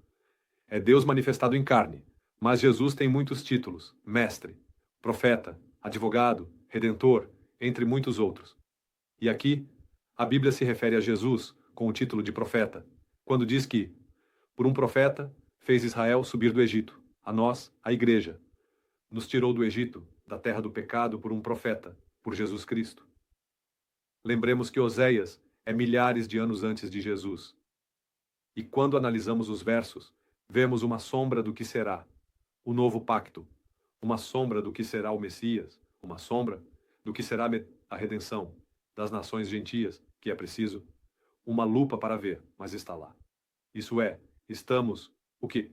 [SPEAKER 1] É Deus manifestado em carne. Mas Jesus tem muitos títulos: mestre, profeta, advogado, redentor, entre muitos outros. E aqui, a Bíblia se refere a Jesus com o título de profeta, quando diz que, por um profeta, fez Israel subir do Egito. A nós, a igreja, nos tirou do Egito, da terra do pecado, por um profeta, por Jesus Cristo. Lembremos que Oséias é milhares de anos antes de Jesus. E quando analisamos os versos, vemos uma sombra do que será o novo pacto, uma sombra do que será o Messias, uma sombra do que será a redenção das nações gentias, que é preciso uma lupa para ver, mas está lá. Isso é, o que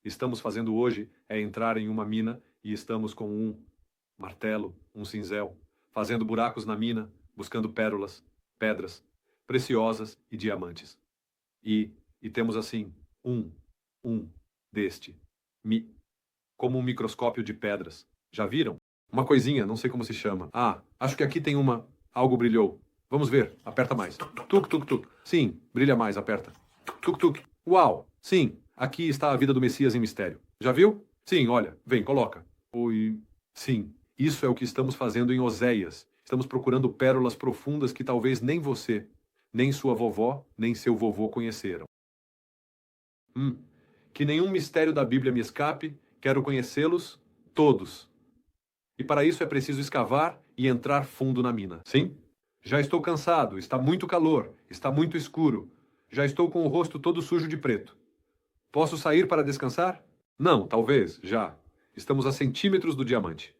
[SPEAKER 1] estamos fazendo hoje é entrar em uma mina e estamos com um martelo, um cinzel, fazendo buracos na mina, buscando pérolas, pedras preciosas e diamantes. E temos assim como um microscópio de pedras. Já viram? Uma coisinha, não sei como se chama. Ah, acho que aqui tem algo brilhou. Vamos ver, aperta mais. Tuk, tuk, tuk. Sim, brilha mais, aperta. Tuk, tuk. Uau, sim, aqui está a vida do Messias em mistério. Já viu? Sim, olha, vem, coloca. Oi. Sim, isso é o que estamos fazendo em Oséias. Estamos procurando pérolas profundas que talvez nem você, nem sua vovó, nem seu vovô conheceram. Que nenhum mistério da Bíblia me escape, quero conhecê-los todos. E para isso é preciso escavar e entrar fundo na mina. Sim? Já estou cansado, está muito calor, está muito escuro. Já estou com o rosto todo sujo de preto. Posso sair para descansar? Não, talvez, já. Estamos a centímetros do diamante.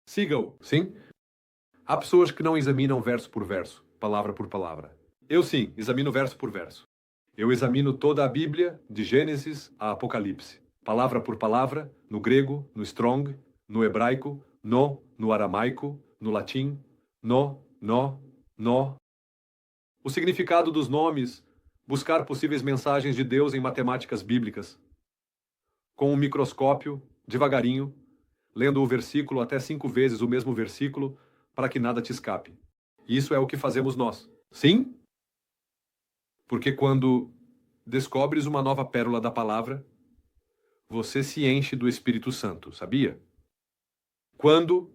[SPEAKER 1] Siga-o. Sim? Há pessoas que não examinam verso por verso, palavra por palavra. Eu sim, examino verso por verso. Eu examino toda a Bíblia, de Gênesis a Apocalipse, palavra por palavra, no grego, no strong, no hebraico, no aramaico, no latim, no. O significado dos nomes, buscar possíveis mensagens de Deus em matemáticas bíblicas. Com um microscópio, devagarinho, lendo o versículo até 5 vezes o mesmo versículo, para que nada te escape. Isso é o que fazemos nós. Sim? Porque quando descobres uma nova pérola da palavra, você se enche do Espírito Santo, sabia? Quando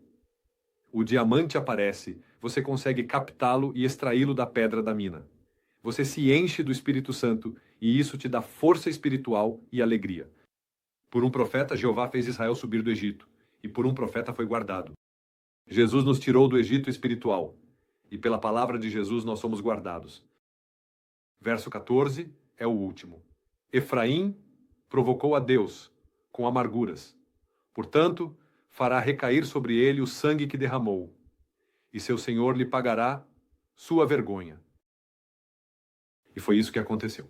[SPEAKER 1] o diamante aparece, você consegue captá-lo e extraí-lo da pedra da mina. Você se enche do Espírito Santo e isso te dá força espiritual e alegria. Por um profeta, Jeová fez Israel subir do Egito, e por um profeta foi guardado. Jesus nos tirou do Egito espiritual, e pela palavra de Jesus nós somos guardados. Verso 14 é o último. Efraim provocou a Deus com amarguras. Portanto, fará recair sobre ele o sangue que derramou, e seu Senhor lhe pagará sua vergonha. E foi isso que aconteceu.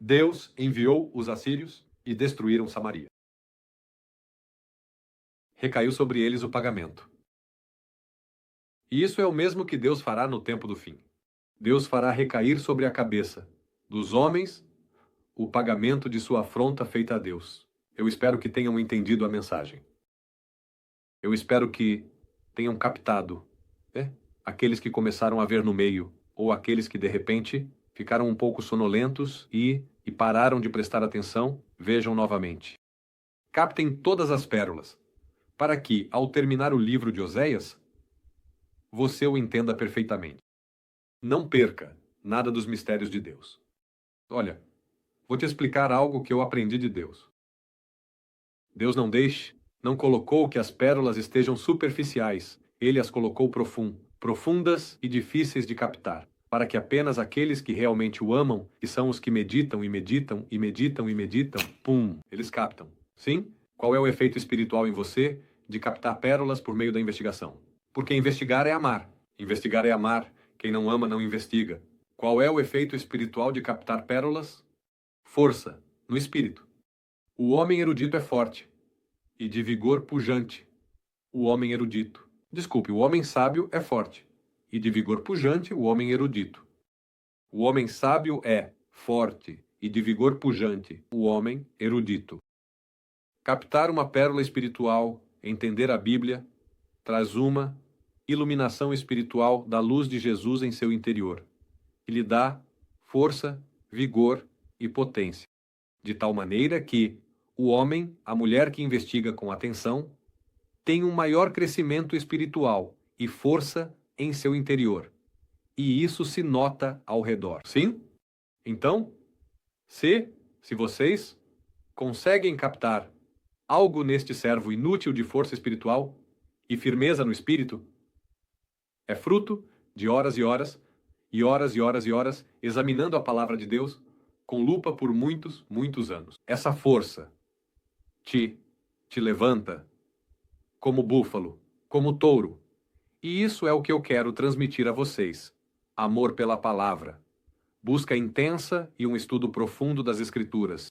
[SPEAKER 1] Deus enviou os assírios e destruíram Samaria. Recaiu sobre eles o pagamento. E isso é o mesmo que Deus fará no tempo do fim. Deus fará recair sobre a cabeça dos homens o pagamento de sua afronta feita a Deus. Eu espero que tenham entendido a mensagem. Eu espero que tenham captado, aqueles que começaram a ver no meio, ou aqueles que de repente ficaram um pouco sonolentos e pararam de prestar atenção, vejam novamente. Captem todas as pérolas, para que, ao terminar o livro de Oséias, você o entenda perfeitamente. Não perca nada dos mistérios de Deus. Olha, vou te explicar algo que eu aprendi de Deus. Deus não colocou que as pérolas estejam superficiais. Ele as colocou profundas e difíceis de captar, para que apenas aqueles que realmente o amam, que são os que meditam e meditam e meditam e meditam, eles captam. Sim? Qual é o efeito espiritual em você de captar pérolas por meio da investigação? Porque investigar é amar. Investigar é amar. Quem não ama não investiga. Qual é o efeito espiritual de captar pérolas? Força, no espírito. O homem erudito é forte e de vigor pujante. O homem erudito. Desculpe, o homem sábio é forte e de vigor pujante o homem erudito. O homem sábio é forte e de vigor pujante o homem erudito. Captar uma pérola espiritual, entender a Bíblia, traz uma iluminação espiritual da luz de Jesus em seu interior, que lhe dá força, vigor e potência, de tal maneira que o homem, a mulher que investiga com atenção, tem um maior crescimento espiritual e força em seu interior. E isso se nota ao redor. Sim? Então, se vocês conseguem captar algo neste servo inútil de força espiritual e firmeza no espírito, é fruto de horas e horas, e horas e horas e horas, examinando a palavra de Deus com lupa por muitos, muitos anos. Essa força te levanta como búfalo, como touro. E isso é o que eu quero transmitir a vocês. Amor pela palavra. Busca intensa e um estudo profundo das Escrituras.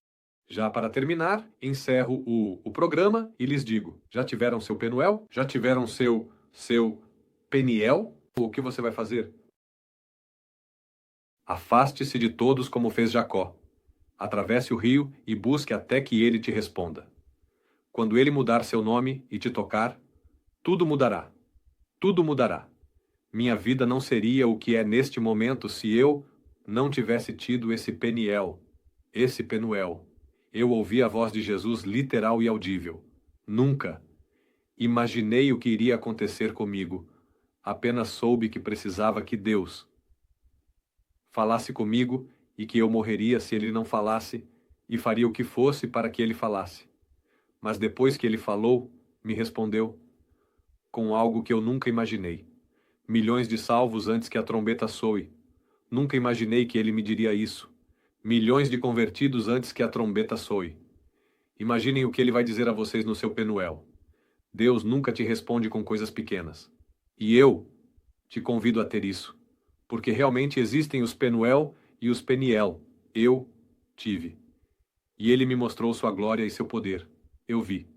[SPEAKER 1] Já para terminar, encerro o programa e lhes digo, já tiveram seu Penuel? Já tiveram seu Peniel? O que você vai fazer? Afaste-se de todos como fez Jacó. Atravesse o rio e busque até que ele te responda. Quando ele mudar seu nome e te tocar, tudo mudará. Tudo mudará. Minha vida não seria o que é neste momento se eu não tivesse tido esse Peniel, esse Penuel. Eu ouvi a voz de Jesus literal e audível. Nunca imaginei o que iria acontecer comigo. Apenas soube que precisava que Deus falasse comigo e que eu morreria se ele não falasse e faria o que fosse para que ele falasse. Mas depois que ele falou, me respondeu com algo que eu nunca imaginei. Milhões de salvos antes que a trombeta soe. Nunca imaginei que ele me diria isso. Milhões de convertidos antes que a trombeta soe. Imaginem o que ele vai dizer a vocês no seu Penuel. Deus nunca te responde com coisas pequenas. E eu te convido a ter isso. Porque realmente existem os Penuel e os Peniel. Eu tive. E ele me mostrou sua glória e seu poder. Eu vi.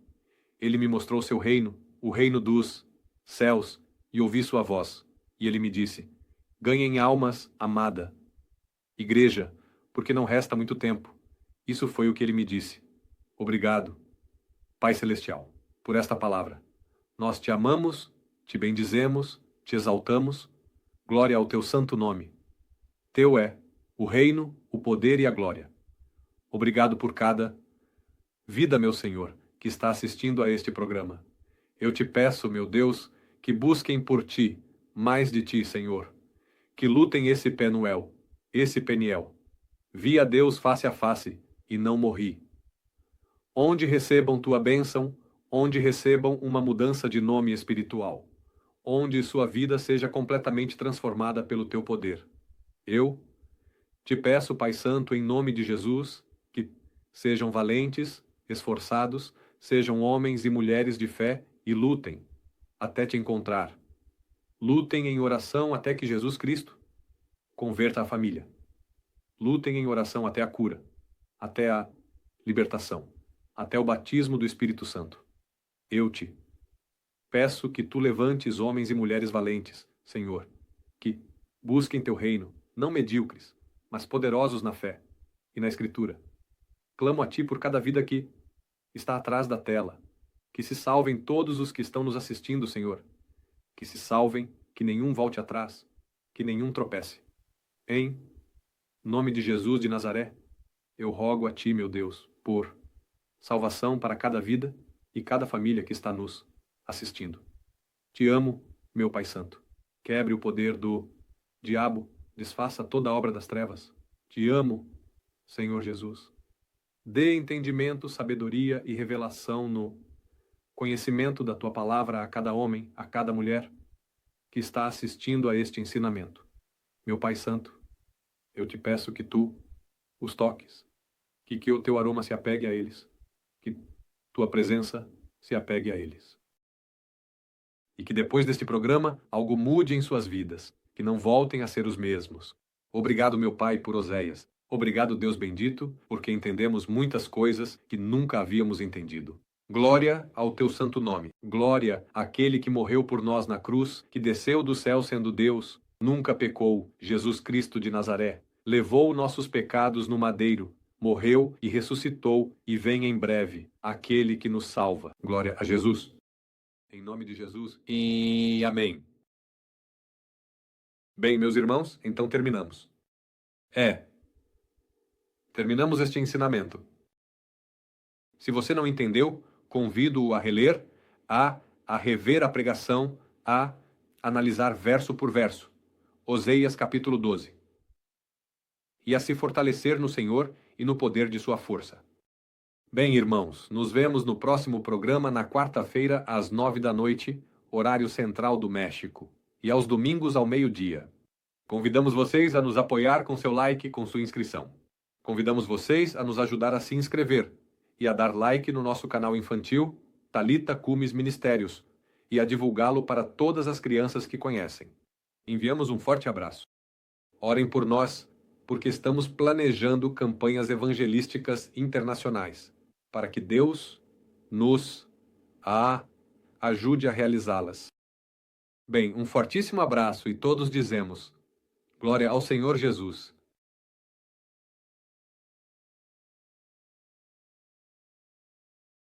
[SPEAKER 1] Ele me mostrou seu reino, o reino dos céus, e ouvi sua voz. E ele me disse, ganhem almas, amada. Igreja, porque não resta muito tempo. Isso foi o que ele me disse. Obrigado, Pai Celestial, por esta palavra. Nós te amamos, te bendizemos, te exaltamos. Glória ao teu santo nome. Teu é o reino, o poder e a glória. Obrigado por cada vida, meu Senhor, que está assistindo a este programa. Eu te peço, meu Deus, que busquem por ti, mais de ti, Senhor. Que lutem esse Penuel, esse Peniel. Vi a Deus face a face e não morri. Onde recebam tua bênção, onde recebam uma mudança de nome espiritual, onde sua vida seja completamente transformada pelo teu poder. Eu te peço, Pai Santo, em nome de Jesus, que sejam valentes, esforçados, sejam homens e mulheres de fé e lutem até te encontrar. Lutem em oração até que Jesus Cristo converta a família. Lutem em oração até a cura, até a libertação, até o batismo do Espírito Santo. Eu te peço que tu levantes homens e mulheres valentes, Senhor, que busquem teu reino, não medíocres, mas poderosos na fé e na Escritura. Clamo a ti por cada vida que está atrás da tela. Que se salvem todos os que estão nos assistindo, Senhor. Que se salvem, que nenhum volte atrás, que nenhum tropece. Em nome de Jesus de Nazaré, eu rogo a ti, meu Deus, por salvação para cada vida e cada família que está nos assistindo. Te amo, meu Pai Santo. Quebre o poder do diabo, desfaça toda a obra das trevas. Te amo, Senhor Jesus. Dê entendimento, sabedoria e revelação no conhecimento da tua palavra a cada homem, a cada mulher que está assistindo a este ensinamento. Meu Pai Santo, eu te peço que tu os toques, que o teu aroma se apegue a eles, que tua presença se apegue a eles. E que depois deste programa algo mude em suas vidas, que não voltem a ser os mesmos. Obrigado, meu Pai, por Oséias. Obrigado, Deus bendito, porque entendemos muitas coisas que nunca havíamos entendido. Glória ao teu santo nome. Glória àquele que morreu por nós na cruz, que desceu do céu sendo Deus, nunca pecou, Jesus Cristo de Nazaré. Levou nossos pecados no madeiro, morreu e ressuscitou, e vem em breve, aquele que nos salva. Glória a Jesus. Em nome de Jesus. E amém. Bem, meus irmãos, então terminamos. Terminamos este ensinamento. Se você não entendeu, convido-o a reler, a rever a pregação, a analisar verso por verso. Oséias capítulo 12. E a se fortalecer no Senhor e no poder de sua força. Bem, irmãos, nos vemos no próximo programa na quarta-feira às 9 da noite, horário central do México, e aos domingos ao meio-dia. Convidamos vocês a nos apoiar com seu like e com sua inscrição. Convidamos vocês a nos ajudar a se inscrever e a dar like no nosso canal infantil, Thalita Cumes Ministérios, e a divulgá-lo para todas as crianças que conhecem. Enviamos um forte abraço. Orem por nós, porque estamos planejando campanhas evangelísticas internacionais, para que Deus nos ajude a realizá-las. Bem, um fortíssimo abraço e todos dizemos: Glória ao Senhor Jesus.